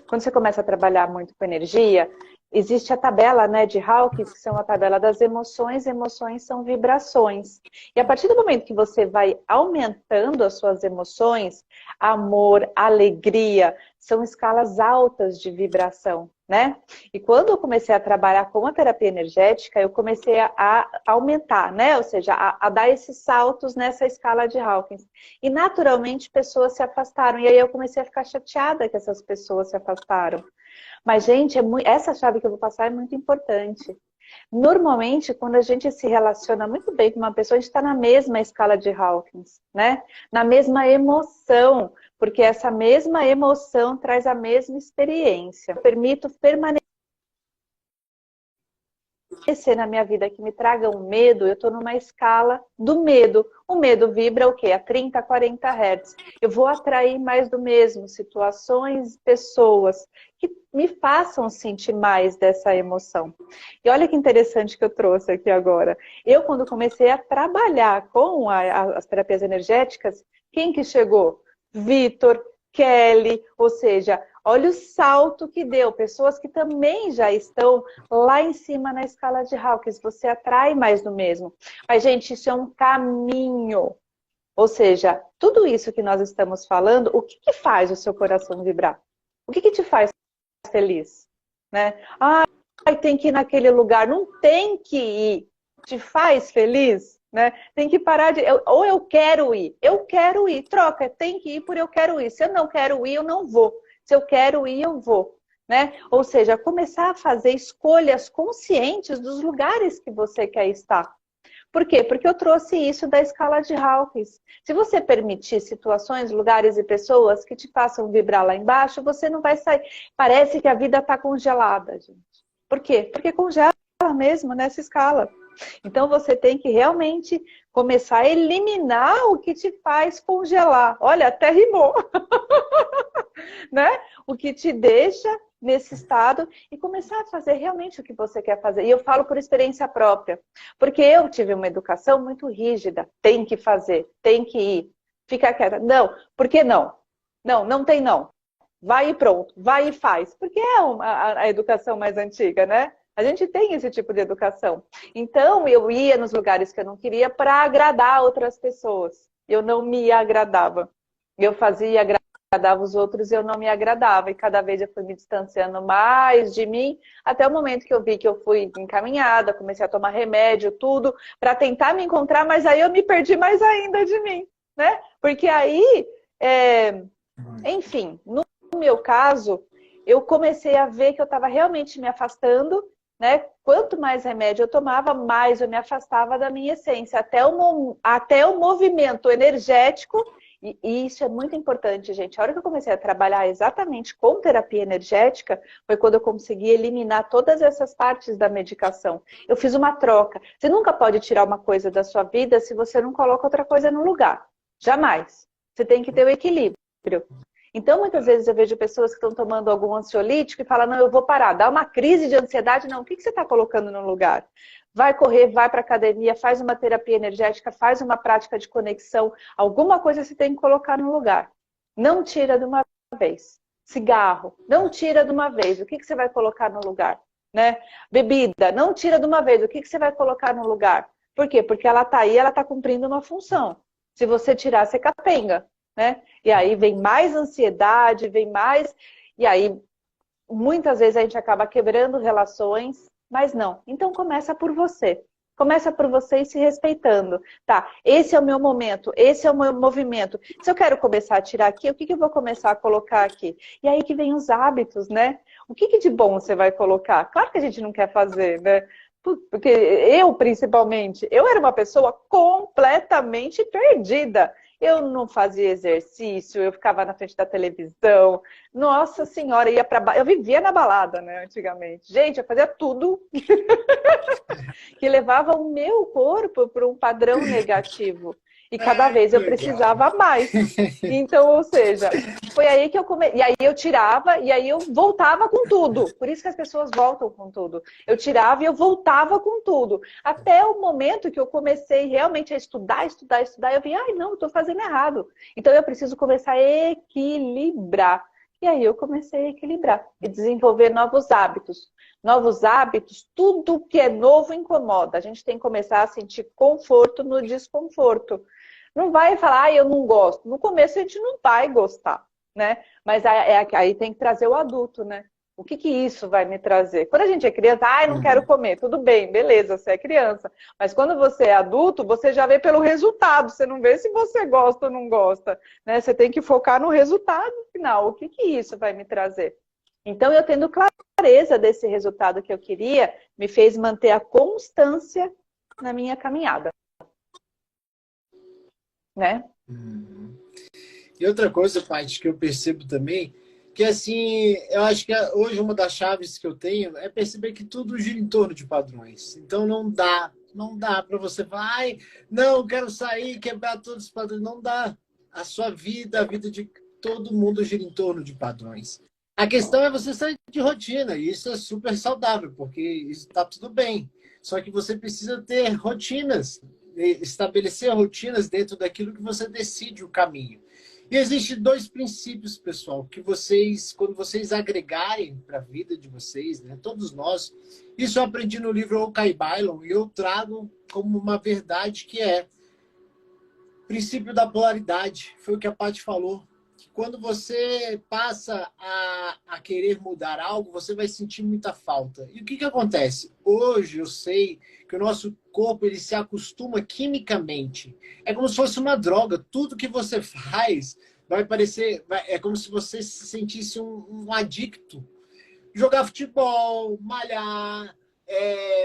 quando você começa a trabalhar muito com energia, existe a tabela, né, de Hawkins, que são a tabela das emoções. Emoções são vibrações. E a partir do momento que você vai aumentando as suas emoções, amor, alegria, são escalas altas de vibração, né? E quando eu comecei a trabalhar com a terapia energética, eu comecei a aumentar, né? Ou seja, a dar esses saltos nessa escala de Hawkins. E naturalmente pessoas se afastaram. E aí eu comecei a ficar chateada que essas pessoas se afastaram. Mas, gente, essa chave que eu vou passar é muito importante. Normalmente, quando a gente se relaciona muito bem com uma pessoa, a gente está na mesma escala de Hawkins, né? Na mesma emoção, porque essa mesma emoção traz a mesma experiência. Eu permito permanecer aparecer na minha vida que me tragam medo, eu estou numa escala do medo. O medo vibra o quê? A 30, 40 Hz. Eu vou atrair mais do mesmo, situações, pessoas que me façam sentir mais dessa emoção. E olha que interessante que eu trouxe aqui agora. Eu, quando comecei a trabalhar com as terapias energéticas, quem que chegou? Vitor, Kelly, ou seja, olha o salto que deu. Pessoas que também já estão lá em cima na escala de Hawkins. Você atrai mais do mesmo. Mas, gente, isso é um caminho. Ou seja, tudo isso que nós estamos falando, o que que faz o seu coração vibrar? O que que te faz feliz? Né? Ah, tem que ir naquele lugar. Não tem que ir. Te faz feliz? Né? Tem que parar de... Ou eu quero ir, troca, tem que ir por eu quero ir. Se eu não quero ir, eu não vou. Se eu quero ir, eu vou. Né? Ou seja, começar a fazer escolhas conscientes dos lugares que você quer estar. Por quê? Porque eu trouxe isso da escala de Hawkins. Se você permitir situações, lugares e pessoas que te façam vibrar lá embaixo, você não vai sair. Parece que a vida está congelada, gente. Por quê? Porque congela mesmo nessa escala. Então você tem que realmente começar a eliminar o que te faz congelar. Olha, até rimou. Né? O que te deixa nesse estado e começar a fazer realmente o que você quer fazer. E eu falo por experiência própria, porque eu tive uma educação muito rígida. Tem que fazer, tem que ir, fica quieta. Não, por que não? Não, não tem não. Vai e pronto, vai e faz. Porque é a educação mais antiga, né? A gente tem esse tipo de educação. Então, eu ia nos lugares que eu não queria para agradar outras pessoas. Eu não me agradava. Eu fazia agradava os outros e eu não me agradava. E cada vez eu fui me distanciando mais de mim, até o momento que eu vi que eu fui encaminhada, comecei a tomar remédio, tudo, para tentar me encontrar, mas aí eu me perdi mais ainda de mim, né? Porque aí, enfim, no meu caso, eu comecei a ver que eu estava realmente me afastando, né? Quanto mais remédio eu tomava, mais eu me afastava da minha essência, até o movimento energético. E isso é muito importante, gente. A hora que eu comecei a trabalhar exatamente com terapia energética, foi quando eu consegui eliminar todas essas partes da medicação. Eu fiz uma troca. Você nunca pode tirar uma coisa da sua vida se você não coloca outra coisa no lugar. Jamais. Você tem que ter o equilíbrio. Então, muitas vezes eu vejo pessoas que estão tomando algum ansiolítico e falam, não, eu vou parar. Dá uma crise de ansiedade, não. O que você está colocando no lugar? Vai correr, vai para academia, faz uma terapia energética, faz uma prática de conexão. Alguma coisa você tem que colocar no lugar. Não tira de uma vez. Cigarro, não tira de uma vez. O que você vai colocar no lugar? Né? Bebida, não tira de uma vez. O que você vai colocar no lugar? Por quê? Porque ela está aí, ela está cumprindo uma função. Se você tirar, você capenga. Né? E aí vem mais ansiedade, vem mais... E aí, muitas vezes a gente acaba quebrando relações, mas não. Então começa por você. Começa por você e se respeitando. Tá, esse é o meu momento, esse é o meu movimento. Se eu quero começar a tirar aqui, o que eu vou começar a colocar aqui? E aí que vem os hábitos, né? O que de bom você vai colocar? Claro que a gente não quer fazer, né? Porque eu, principalmente, eu era uma pessoa completamente perdida. Eu não fazia exercício, eu ficava na frente da televisão. Nossa Senhora, eu vivia na balada, né, antigamente. Gente, eu fazia tudo que levava o meu corpo para um padrão negativo. E cada vez eu precisava mais. Então, ou seja, foi aí que eu comecei. E aí eu tirava, e aí eu voltava com tudo. Por isso que as pessoas voltam com tudo. Eu tirava e eu voltava com tudo. Até o momento que eu comecei realmente a estudar. Eu vi, ai, não, eu estou fazendo errado. Então eu preciso começar a equilibrar. E aí eu comecei a equilibrar e desenvolver novos hábitos. Novos hábitos, tudo que é novo incomoda. A gente tem que começar a sentir conforto no desconforto. Não vai falar, ah, eu não gosto. No começo a gente não vai gostar, né? Mas aí tem que trazer o adulto, né? O que isso vai me trazer? Quando a gente é criança, ah, eu não quero comer. Tudo bem, beleza, você é criança. Mas quando você é adulto, você já vê pelo resultado. Você não vê se você gosta ou não gosta, né? Você tem que focar no resultado final. O que isso vai me trazer? Então, eu tendo clareza desse resultado que eu queria, me fez manter a constância na minha caminhada. Né? E outra coisa, Paty, que eu percebo também, Porque, assim, eu acho que hoje uma das chaves que eu tenho é perceber que tudo gira em torno de padrões. Então, não dá para você falar, ai, não, eu quero sair, quebrar todos os padrões. Não dá. A sua vida, a vida de todo mundo gira em torno de padrões. A questão é você sair de rotina, e isso é super saudável, porque isso está tudo bem. Só que você precisa ter rotinas, estabelecer rotinas dentro daquilo que você decide o caminho. E existem dois princípios, pessoal, que vocês, quando vocês agregarem para a vida de vocês, né, todos nós, isso eu aprendi no livro Okai Bailon, e eu trago como uma verdade que é o princípio da polaridade. Foi o que a Paty falou. Que quando você passa a querer mudar algo, você vai sentir muita falta. E o que acontece? Hoje eu sei que o nosso corpo ele se acostuma quimicamente. É como se fosse uma droga. Tudo que você faz vai parecer... É como se você se sentisse um adicto. Jogar futebol, malhar,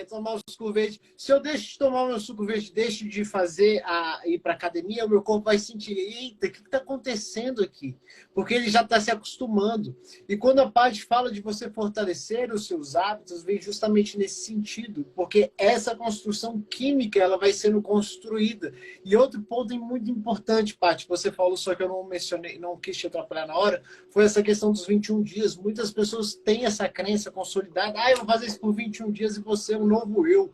tomar o suco verde. Se eu deixo de tomar o meu suco verde, deixo de ir para academia, o meu corpo vai sentir, eita, o que está acontecendo aqui? Porque ele já está se acostumando. E quando a Paty fala de você fortalecer os seus hábitos, vem justamente nesse sentido, porque essa construção química ela vai sendo construída. E outro ponto muito importante, Paty, você falou, só que eu não mencionei, não quis te atrapalhar na hora, foi essa questão dos 21 dias. Muitas pessoas têm essa crença consolidada, eu vou fazer isso por 21 dias e você é um novo eu.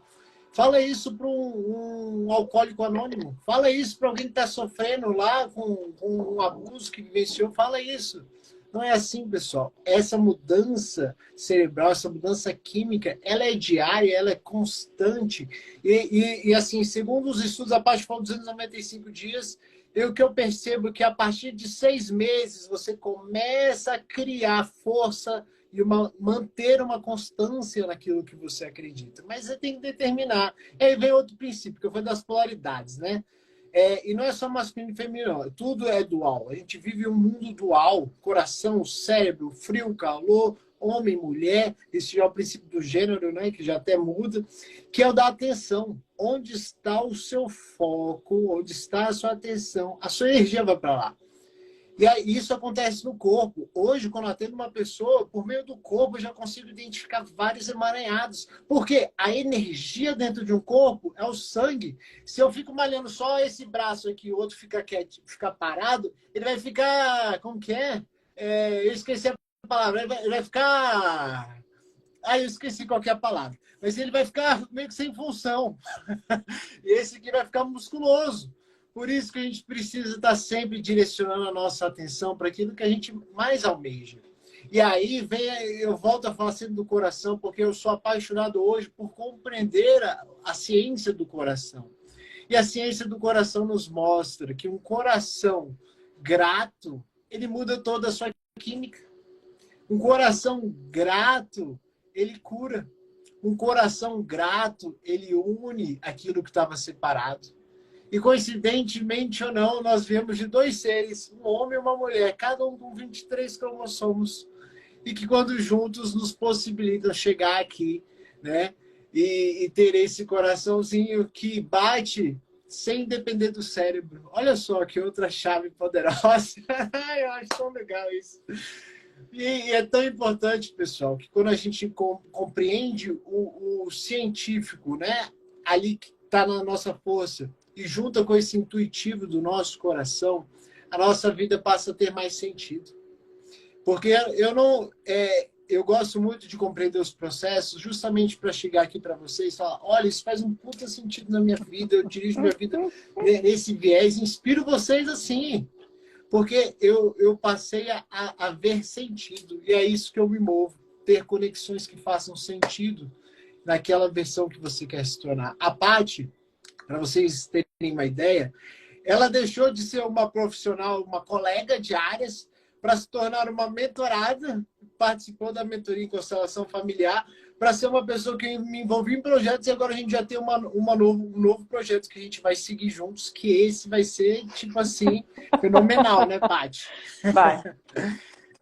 Fala isso para um alcoólico anônimo. Fala isso para alguém que está sofrendo lá com um abuso que vivenciou. Fala isso. Não é assim, pessoal. Essa mudança cerebral, essa mudança química, ela é diária, ela é constante. E assim, segundo os estudos, a Paty falou 295 dias, o que eu percebo é que a partir de 6 meses você começa a criar força e manter uma constância naquilo que você acredita. Mas você tem que determinar. E aí vem outro princípio, que foi das polaridades, né? E não é só masculino e feminino, tudo é dual. A gente vive um mundo dual, coração, cérebro, frio, calor, homem, mulher, esse já é o princípio do gênero, né? Que já até muda, que é o da atenção. Onde está o seu foco, onde está a sua atenção, a sua energia vai para lá. E aí, isso acontece no corpo. Hoje, quando eu atendo uma pessoa, por meio do corpo, eu já consigo identificar vários emaranhados. Porque a energia dentro de um corpo é o sangue. Se eu fico malhando só esse braço aqui e o outro fica quieto, fica parado, ele vai ficar... Como que é? Eu esqueci a palavra. Ele vai ficar... eu esqueci qual que é a palavra. Mas ele vai ficar meio que sem função. E esse aqui vai ficar musculoso. Por isso que a gente precisa estar sempre direcionando a nossa atenção para aquilo que a gente mais almeja. E aí eu volto a falar sempre do coração, porque eu sou apaixonado hoje por compreender a ciência do coração. E a ciência do coração nos mostra que um coração grato, ele muda toda a sua química. Um coração grato, ele cura. Um coração grato, ele une aquilo que estava separado. E coincidentemente ou não, nós viemos de 2 seres, um homem e uma mulher, cada um com 23 cromossomos, e que quando juntos nos possibilitam chegar aqui, né? E ter esse coraçãozinho que bate sem depender do cérebro. Olha só que outra chave poderosa. Eu acho tão legal isso. E é tão importante, pessoal, que quando a gente compreende o científico, né? Ali que está na nossa força, e junta com esse intuitivo do nosso coração, a nossa vida passa a ter mais sentido. Porque eu gosto muito de compreender os processos justamente para chegar aqui para vocês e falar, olha, isso faz um puta sentido na minha vida, eu dirijo minha vida nesse viés, inspiro vocês assim. Porque eu passei a ver sentido, e é isso que eu me movo, ter conexões que façam sentido naquela versão que você quer se tornar. A Paty, para vocês terem uma ideia, ela deixou de ser uma profissional, uma colega de áreas, para se tornar uma mentorada, participou da mentoria em constelação familiar, para ser uma pessoa que me envolvi em projetos, e agora a gente já tem um novo projeto que a gente vai seguir juntos, que esse vai ser, tipo assim, fenomenal, né, Paty? Vai.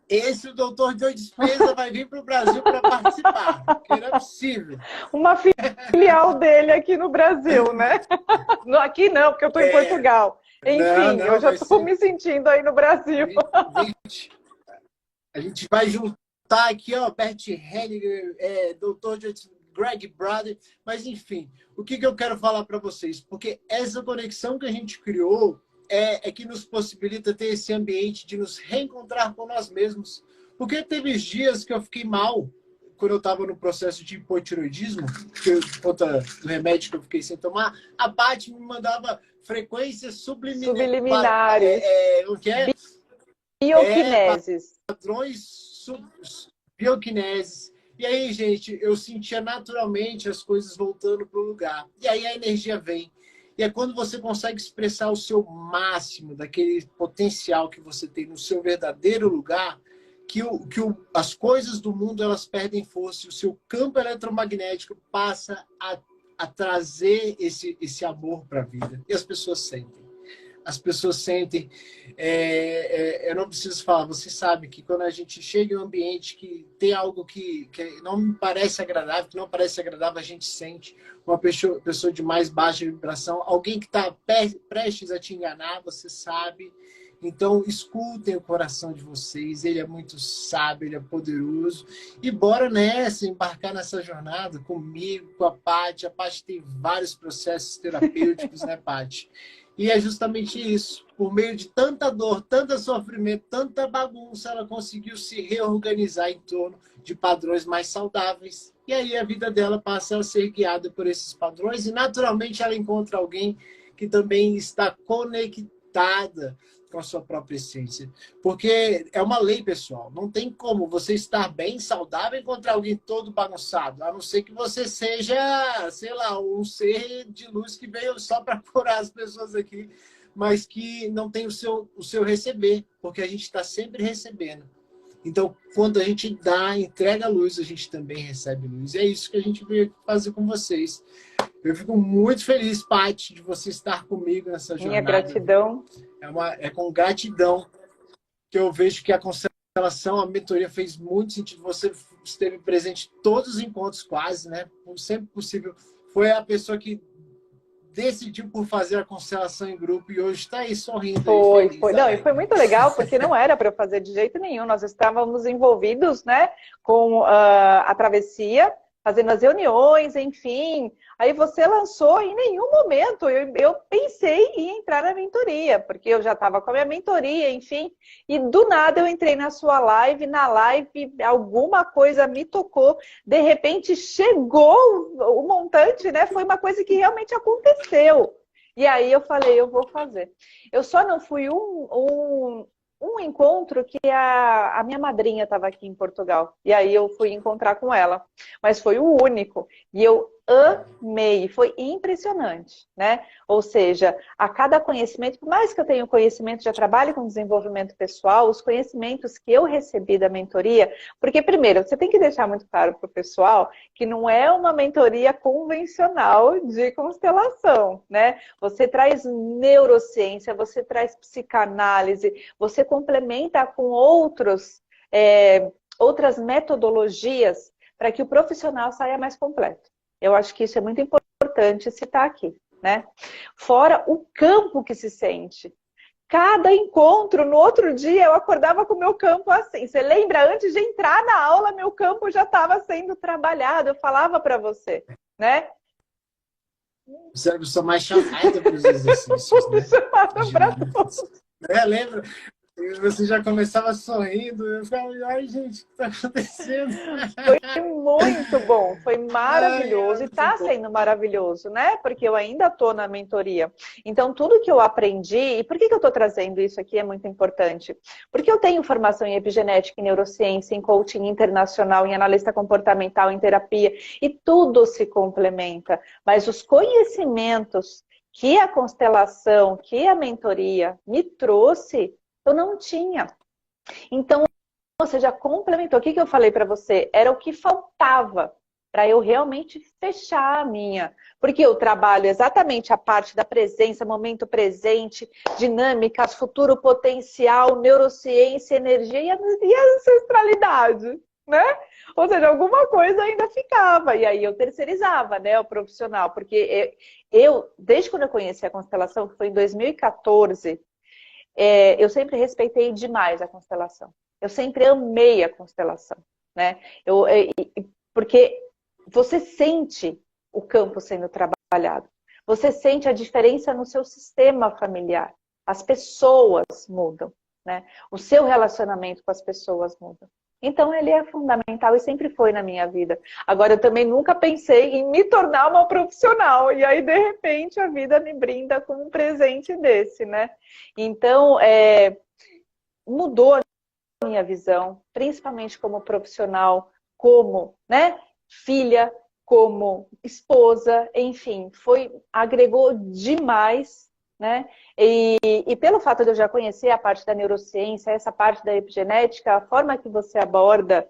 Esse, o doutor Joe Dispenza, vai vir para o Brasil para participar, porque não é possível. Uma filial dele aqui no Brasil, né? Aqui não, porque eu estou em Portugal. Enfim, eu já estou me sentindo aí no Brasil. A gente vai juntar aqui, ó, Bert Hellinger, Dr. Greg Braden, mas enfim, o que eu quero falar para vocês? Porque essa conexão que a gente criou é que nos possibilita ter esse ambiente de nos reencontrar com nós mesmos. Porque teve dias que eu fiquei mal, quando eu estava no processo de hipotiroidismo, por conta do remédio que eu fiquei sem tomar, a Paty me mandava frequências Subliminares. O que é? Bioquineses. Padrões bioquineses. E aí, gente, eu sentia naturalmente as coisas voltando para o lugar. E aí a energia vem. E é quando você consegue expressar o seu máximo daquele potencial que você tem no seu verdadeiro lugar, que as coisas do mundo elas perdem força. E o seu campo eletromagnético passa a trazer esse amor para a vida. E as pessoas sentem. As pessoas sentem, eu não preciso falar, você sabe que quando a gente chega em um ambiente que tem algo que não me parece agradável, que não parece agradável, a gente sente uma pessoa de mais baixa vibração, alguém que está prestes a te enganar, você sabe. Então, escutem o coração de vocês, ele é muito sábio, ele é poderoso. E bora nessa, embarcar nessa jornada comigo, com a Paty. A Paty tem vários processos terapêuticos, né, Paty? E é justamente isso. Por meio de tanta dor, tanto sofrimento, tanta bagunça, ela conseguiu se reorganizar em torno de padrões mais saudáveis. E aí a vida dela passa a ser guiada por esses padrões e naturalmente ela encontra alguém que também está conectada com a sua própria essência. Porque é uma lei, pessoal. Não tem como você estar bem, saudável, e encontrar alguém todo bagunçado. A não ser que você seja, sei lá, um ser de luz que veio só para curar as pessoas aqui, mas que não tem o seu receber, porque a gente está sempre recebendo. Então, quando a gente dá, entrega a luz, a gente também recebe luz. E é isso que a gente veio fazer com vocês. Eu fico muito feliz, Paty, de você estar comigo nessa jornada. Minha gratidão. É com gratidão que eu vejo que a constelação, a mentoria fez muito sentido. Você esteve presente em todos os encontros quase, né? Sempre possível. Foi a pessoa que decidiu por fazer a constelação em grupo e hoje está aí sorrindo. Foi, aí, feliz, foi. Não, e foi muito legal, porque não era para eu fazer de jeito nenhum. Nós estávamos envolvidos, né, com a travessia, fazendo as reuniões, enfim. Aí você lançou, em nenhum momento eu pensei em entrar na mentoria, porque eu já estava com a minha mentoria, enfim. E do nada eu entrei na sua live, na live alguma coisa me tocou, de repente chegou o montante, né? Foi uma coisa que realmente aconteceu. E aí eu falei, eu vou fazer. Eu só não fui um encontro que a minha madrinha estava aqui em Portugal. E aí eu fui encontrar com ela. Mas foi o único. E eu amei. Foi impressionante, né? Ou seja, a cada conhecimento, por mais que eu tenha conhecimento, já trabalhe com desenvolvimento pessoal, os conhecimentos que eu recebi da mentoria, porque primeiro, você tem que deixar muito claro para o pessoal que não é uma mentoria convencional de constelação, né? Você traz neurociência, você traz psicanálise, você complementa com outras metodologias para que o profissional saia mais completo. Eu acho que isso é muito importante citar aqui, né? Fora o campo que se sente. Cada encontro, no outro dia, eu acordava com o meu campo assim. Você lembra? Antes de entrar na aula, meu campo já estava sendo trabalhado. Eu falava para você, né? Eu sou mais chamada para os exercícios, né? Chamada para todos. Lembra? Você já começava sorrindo, eu ficava, ai gente, o que está acontecendo? Foi muito bom, foi maravilhoso e está sendo maravilhoso, né? Porque eu ainda estou na mentoria. Então, tudo que eu aprendi, e por que eu estou trazendo isso aqui é muito importante? Porque eu tenho formação em epigenética, em neurociência, em coaching internacional, em analista comportamental, em terapia, e tudo se complementa. Mas os conhecimentos que a constelação, que a mentoria me trouxe, eu não tinha. Então, você já complementou. O que eu falei para você? Era o que faltava para eu realmente fechar a minha. Porque eu trabalho exatamente a parte da presença, momento presente, dinâmicas, futuro potencial, neurociência, energia e a ancestralidade, né? Ou seja, alguma coisa ainda ficava. E aí eu terceirizava, né, o profissional. Porque desde quando eu conheci a constelação, que foi em 2014, eu sempre respeitei demais a constelação. Eu sempre amei a constelação, né? Porque você sente o campo sendo trabalhado. Você sente a diferença no seu sistema familiar. As pessoas mudam, né? O seu relacionamento com as pessoas muda. Então, ele é fundamental e sempre foi na minha vida. Agora, eu também nunca pensei em me tornar uma profissional. E aí, de repente, a vida me brinda com um presente desse, né? Então, mudou a minha visão, principalmente como profissional, como, né, filha, como esposa, enfim, agregou demais, né? E pelo fato de eu já conhecer a parte da neurociência, essa parte da epigenética, a forma que você aborda,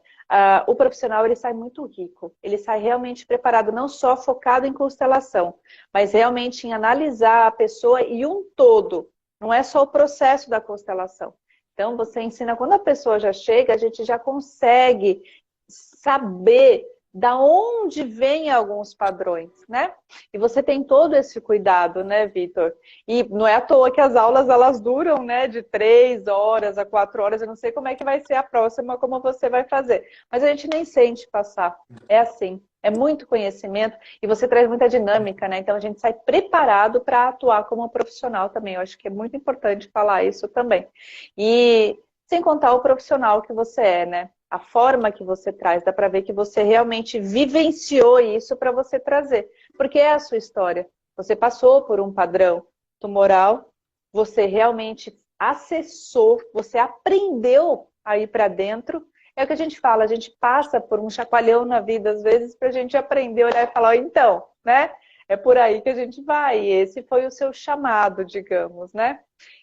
o profissional ele sai muito rico. Ele sai realmente preparado, não só focado em constelação, mas realmente em analisar a pessoa e um todo. Não é só o processo da constelação. Então, você ensina, quando a pessoa já chega, a gente já consegue saber da onde vêm alguns padrões, né? E você tem todo esse cuidado, né, Vitor? E não é à toa que as aulas, elas duram, né, de 3 horas a 4 horas. Eu não sei como é que vai ser a próxima, como você vai fazer. Mas a gente nem sente passar. É assim. É muito conhecimento e você traz muita dinâmica, né? Então a gente sai preparado para atuar como profissional também. Eu acho que é muito importante falar isso também. E sem contar o profissional que você é, né? A forma que você traz, dá para ver que você realmente vivenciou isso para você trazer. Porque é a sua história. Você passou por um padrão tumoral, você realmente acessou, você aprendeu a ir para dentro. É o que a gente fala, a gente passa por um chacoalhão na vida, às vezes, para a gente aprender a olhar e falar, então, né? É por aí que a gente vai. E esse foi o seu chamado, digamos, né?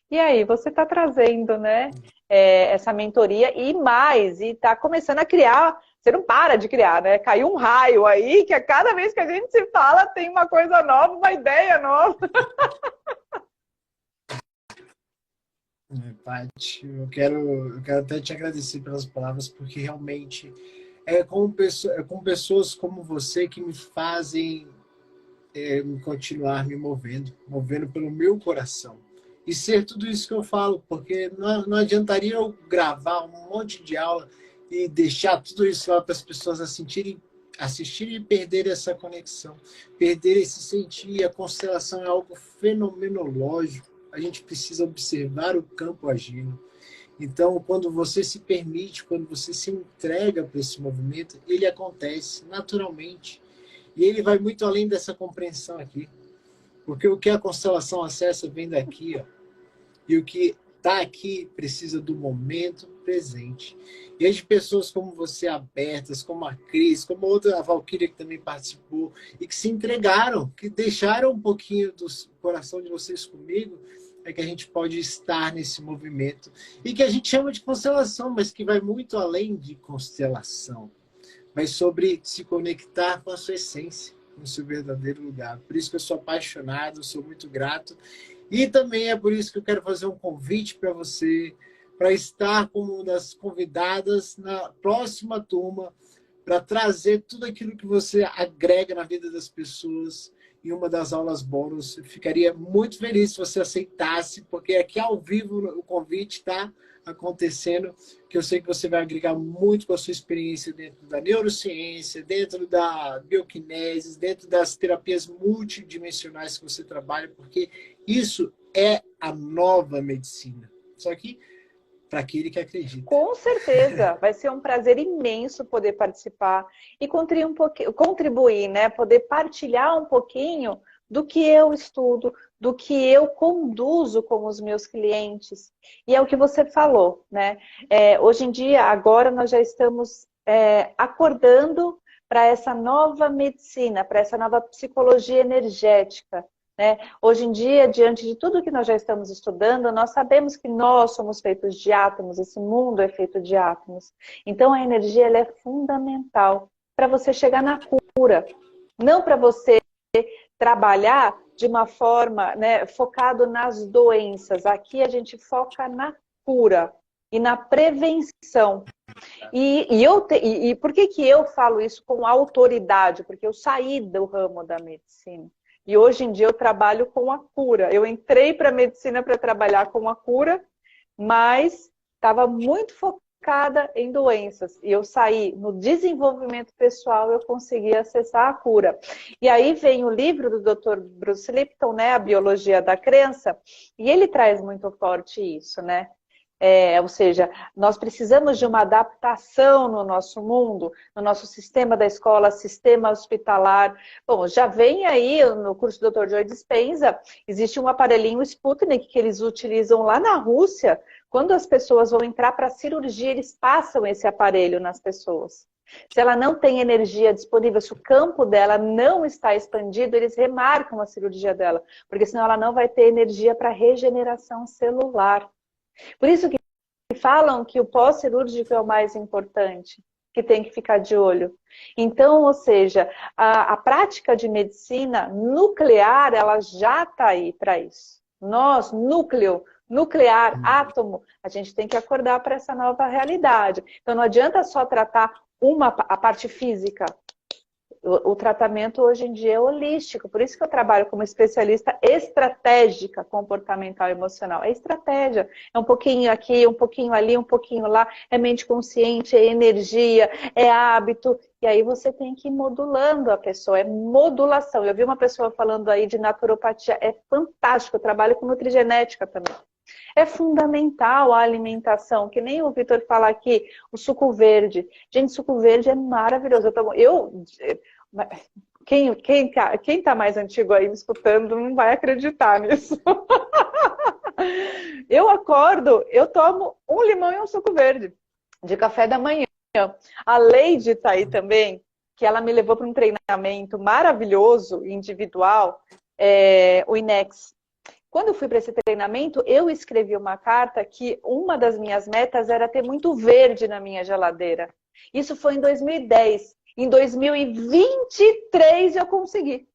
E aí, você está trazendo, né, essa mentoria e mais, e está começando a criar, você não para de criar, né? Caiu um raio aí, que a cada vez que a gente se fala, tem uma coisa nova, uma ideia nova. Paty, eu quero até te agradecer pelas palavras, porque realmente é com pessoas como você que me fazem me continuar me movendo pelo meu coração. E ser tudo isso que eu falo, porque não adiantaria eu gravar um monte de aula e deixar tudo isso lá para as pessoas assistirem e perder essa conexão, perder esse sentir. A constelação é algo fenomenológico. A gente precisa observar o campo agindo. Então, quando você se permite, quando você se entrega para esse movimento, ele acontece naturalmente. E ele vai muito além dessa compreensão aqui. Porque o que a constelação acessa vem daqui, ó. E o que está aqui precisa do momento presente. E as pessoas como você, abertas, como a Cris, como outra, a Valquíria, que também participou, e que se entregaram, que deixaram um pouquinho do coração de vocês comigo, é que a gente pode estar nesse movimento. E que a gente chama de constelação, mas que vai muito além de constelação. Mas sobre se conectar com a sua essência, no seu verdadeiro lugar. Por isso que eu sou apaixonado, sou muito grato. E também é por isso que eu quero fazer um convite para você, para estar como uma das convidadas na próxima turma, para trazer tudo aquilo que você agrega na vida das pessoas em uma das aulas bônus. Eu ficaria muito feliz se você aceitasse, porque aqui ao vivo o convite está acontecendo, que eu sei que você vai agregar muito com a sua experiência dentro da neurociência, dentro da bioquinesis, dentro das terapias multidimensionais que você trabalha, porque isso é a nova medicina. Só que para aquele que acredita. Com certeza, vai ser um prazer imenso poder participar e contribuir, né? Poder partilhar um pouquinho do que eu estudo, do que eu conduzo com os meus clientes. E é o que você falou, né? Hoje em dia, agora nós já estamos acordando para essa nova medicina, para essa nova psicologia energética. Né? Hoje em dia, diante de tudo que nós já estamos estudando, nós sabemos que nós somos feitos de átomos, esse mundo é feito de átomos. Então, a energia ela é fundamental para você chegar na cura, não para você trabalhar de uma forma, né, focado nas doenças. Aqui a gente foca na cura e na prevenção. E por que eu falo isso com autoridade? Porque eu saí do ramo da medicina. E hoje em dia eu trabalho com a cura. Eu entrei para a medicina para trabalhar com a cura, mas estava muito focada focada em doenças e eu saí no desenvolvimento pessoal, eu consegui acessar a cura. E aí vem o livro do Dr. Bruce Lipton, né, A Biologia da Crença, e ele traz muito forte isso, né? Ou seja, nós precisamos de uma adaptação no nosso mundo, no nosso sistema da escola, sistema hospitalar. Bom, já vem aí no curso do Dr. Joe Dispenza, existe um aparelhinho Sputnik que eles utilizam lá na Rússia. Quando as pessoas vão entrar para a cirurgia, eles passam esse aparelho nas pessoas. Se ela não tem energia disponível, se o campo dela não está expandido, eles remarcam a cirurgia dela, porque senão ela não vai ter energia para regeneração celular. Por isso que falam que o pós-cirúrgico é o mais importante, que tem que ficar de olho. Então, ou seja, a prática de medicina nuclear, ela já está aí para isso. Nós, núcleo, nuclear, átomo, a gente tem que acordar para essa nova realidade. Então, não adianta só tratar a parte física. O tratamento hoje em dia é holístico, por isso que eu trabalho como especialista estratégica comportamental e emocional. É estratégia, é um pouquinho aqui, um pouquinho ali, um pouquinho lá, é mente consciente, é energia, é hábito, e aí você tem que ir modulando a pessoa, é modulação. Eu vi uma pessoa falando aí de naturopatia, é fantástico, eu trabalho com nutrigenética também. É fundamental a alimentação, que nem o Vitor fala aqui, o suco verde. Gente, suco verde é maravilhoso. Quem tá mais antigo aí me escutando não vai acreditar nisso. Eu acordo, eu tomo um limão e um suco verde de café da manhã. A Leide tá aí também, que ela me levou para um treinamento maravilhoso, individual, o INEX. Quando eu fui para esse treinamento, eu escrevi uma carta que uma das minhas metas era ter muito verde na minha geladeira. Isso foi em 2010. Em 2023 eu consegui.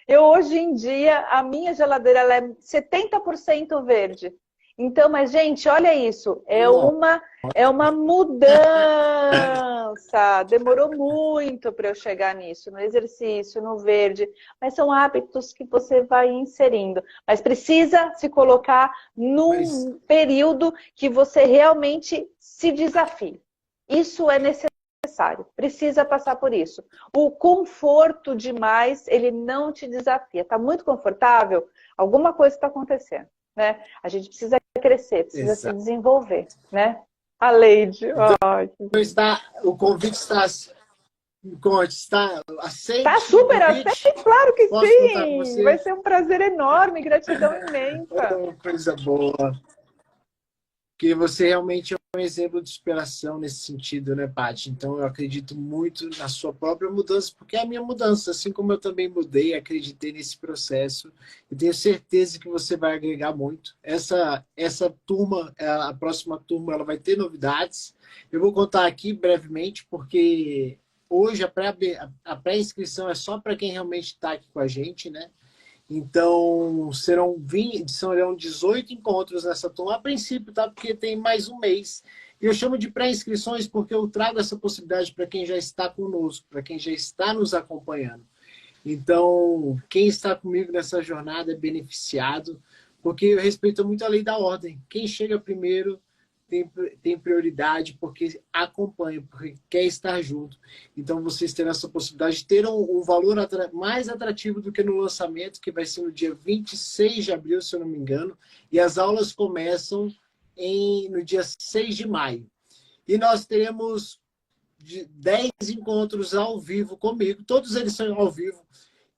Hoje em dia, a minha geladeira ela é 70% verde. Então, mas gente, olha isso. É uma mudança. Demorou muito para eu chegar nisso, no exercício, no verde. Mas são hábitos que você vai inserindo. Mas precisa se colocar num período que você realmente se desafie. Isso é necessário. Precisa passar por isso. O conforto demais, ele não te desafia. Está muito confortável? Alguma coisa está acontecendo. Né? A gente precisa crescer, precisa se desenvolver, né? A Leide. Então, o convite está aceito? Está super aceito, claro que Posso sim! Vai ser um prazer enorme, gratidão imensa. Oh, coisa boa. Porque você realmente é um exemplo de superação nesse sentido, né, Paty? Então, eu acredito muito na sua própria mudança, porque é a minha mudança. Assim como eu também mudei, acreditei nesse processo. E tenho certeza que você vai agregar muito. Essa turma, a próxima turma, ela vai ter novidades. Eu vou contar aqui brevemente, porque hoje a pré-inscrição é só para quem realmente está aqui com a gente, né? Então, serão 18 encontros nessa turma, a princípio, tá? Porque tem mais um mês. E eu chamo de pré-inscrições porque eu trago essa possibilidade para quem já está conosco, para quem já está nos acompanhando. Então, quem está comigo nessa jornada é beneficiado, porque eu respeito muito a lei da ordem. Quem chega primeiro tem prioridade porque acompanha, porque quer estar junto. Então, vocês terão essa possibilidade de ter um valor mais atrativo do que no lançamento, que vai ser no dia 26 de abril, se eu não me engano, e as aulas começam no dia 6 de maio. E nós teremos 10 encontros ao vivo comigo, todos eles são ao vivo.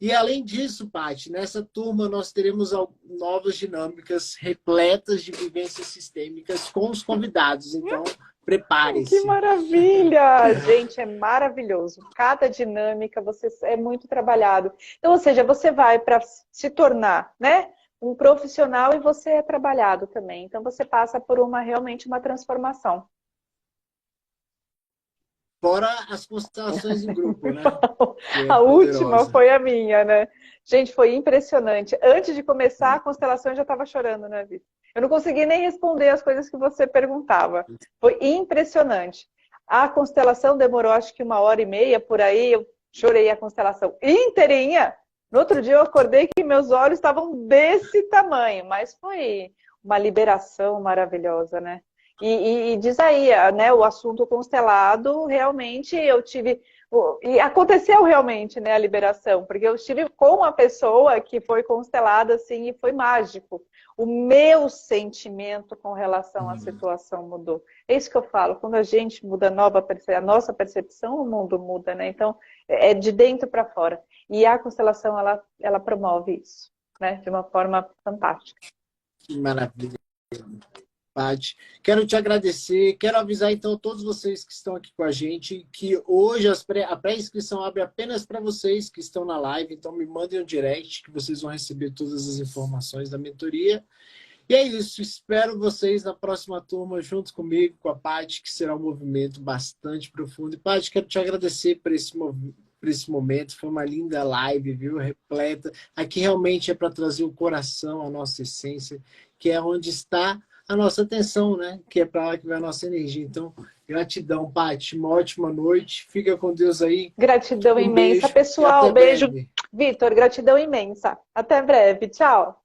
E além disso, Paty, nessa turma nós teremos novas dinâmicas repletas de vivências sistêmicas com os convidados. Então, prepare-se. Que maravilha! Gente, é maravilhoso. Cada dinâmica é muito trabalhado. Então, ou seja, você vai para se tornar, né, um profissional e você é trabalhado também. Então, você passa por realmente uma transformação. Fora as constelações em grupo, né? A última foi a minha, né? Gente, foi impressionante. Antes de começar a constelação, eu já estava chorando, né, Vitor? Eu não consegui nem responder as coisas que você perguntava. Foi impressionante. A constelação demorou, acho que 1h30, por aí. Eu chorei a constelação inteirinha. No outro dia, eu acordei que meus olhos estavam desse tamanho. Mas foi uma liberação maravilhosa, né? E diz aí, né, o assunto constelado, realmente eu tive... E aconteceu realmente, né, a liberação, porque eu estive com uma pessoa que foi constelada, assim, e foi mágico. O meu sentimento com relação à situação mudou. É isso que eu falo, quando a gente muda a nossa percepção, o mundo muda, né? Então, é de dentro para fora. E a constelação, ela promove isso, né, de uma forma fantástica. Que maravilha. Paty. Quero te agradecer, quero avisar então a todos vocês que estão aqui com a gente que hoje a pré-inscrição abre apenas para vocês que estão na live, então me mandem um direct que vocês vão receber todas as informações da mentoria. E é isso, espero vocês na próxima turma junto comigo, com a Paty, que será um movimento bastante profundo. E Paty, quero te agradecer por esse momento, foi uma linda live, viu? Repleta. Aqui realmente é para trazer o coração, a nossa essência, que é onde está a nossa atenção, né? Que é para lá que vai a nossa energia. Então, gratidão, Paty. Uma ótima noite. Fica com Deus aí. Gratidão Um imensa, beijo pessoal. e até Beijo, breve. Vitor. Gratidão imensa. Até breve. Tchau.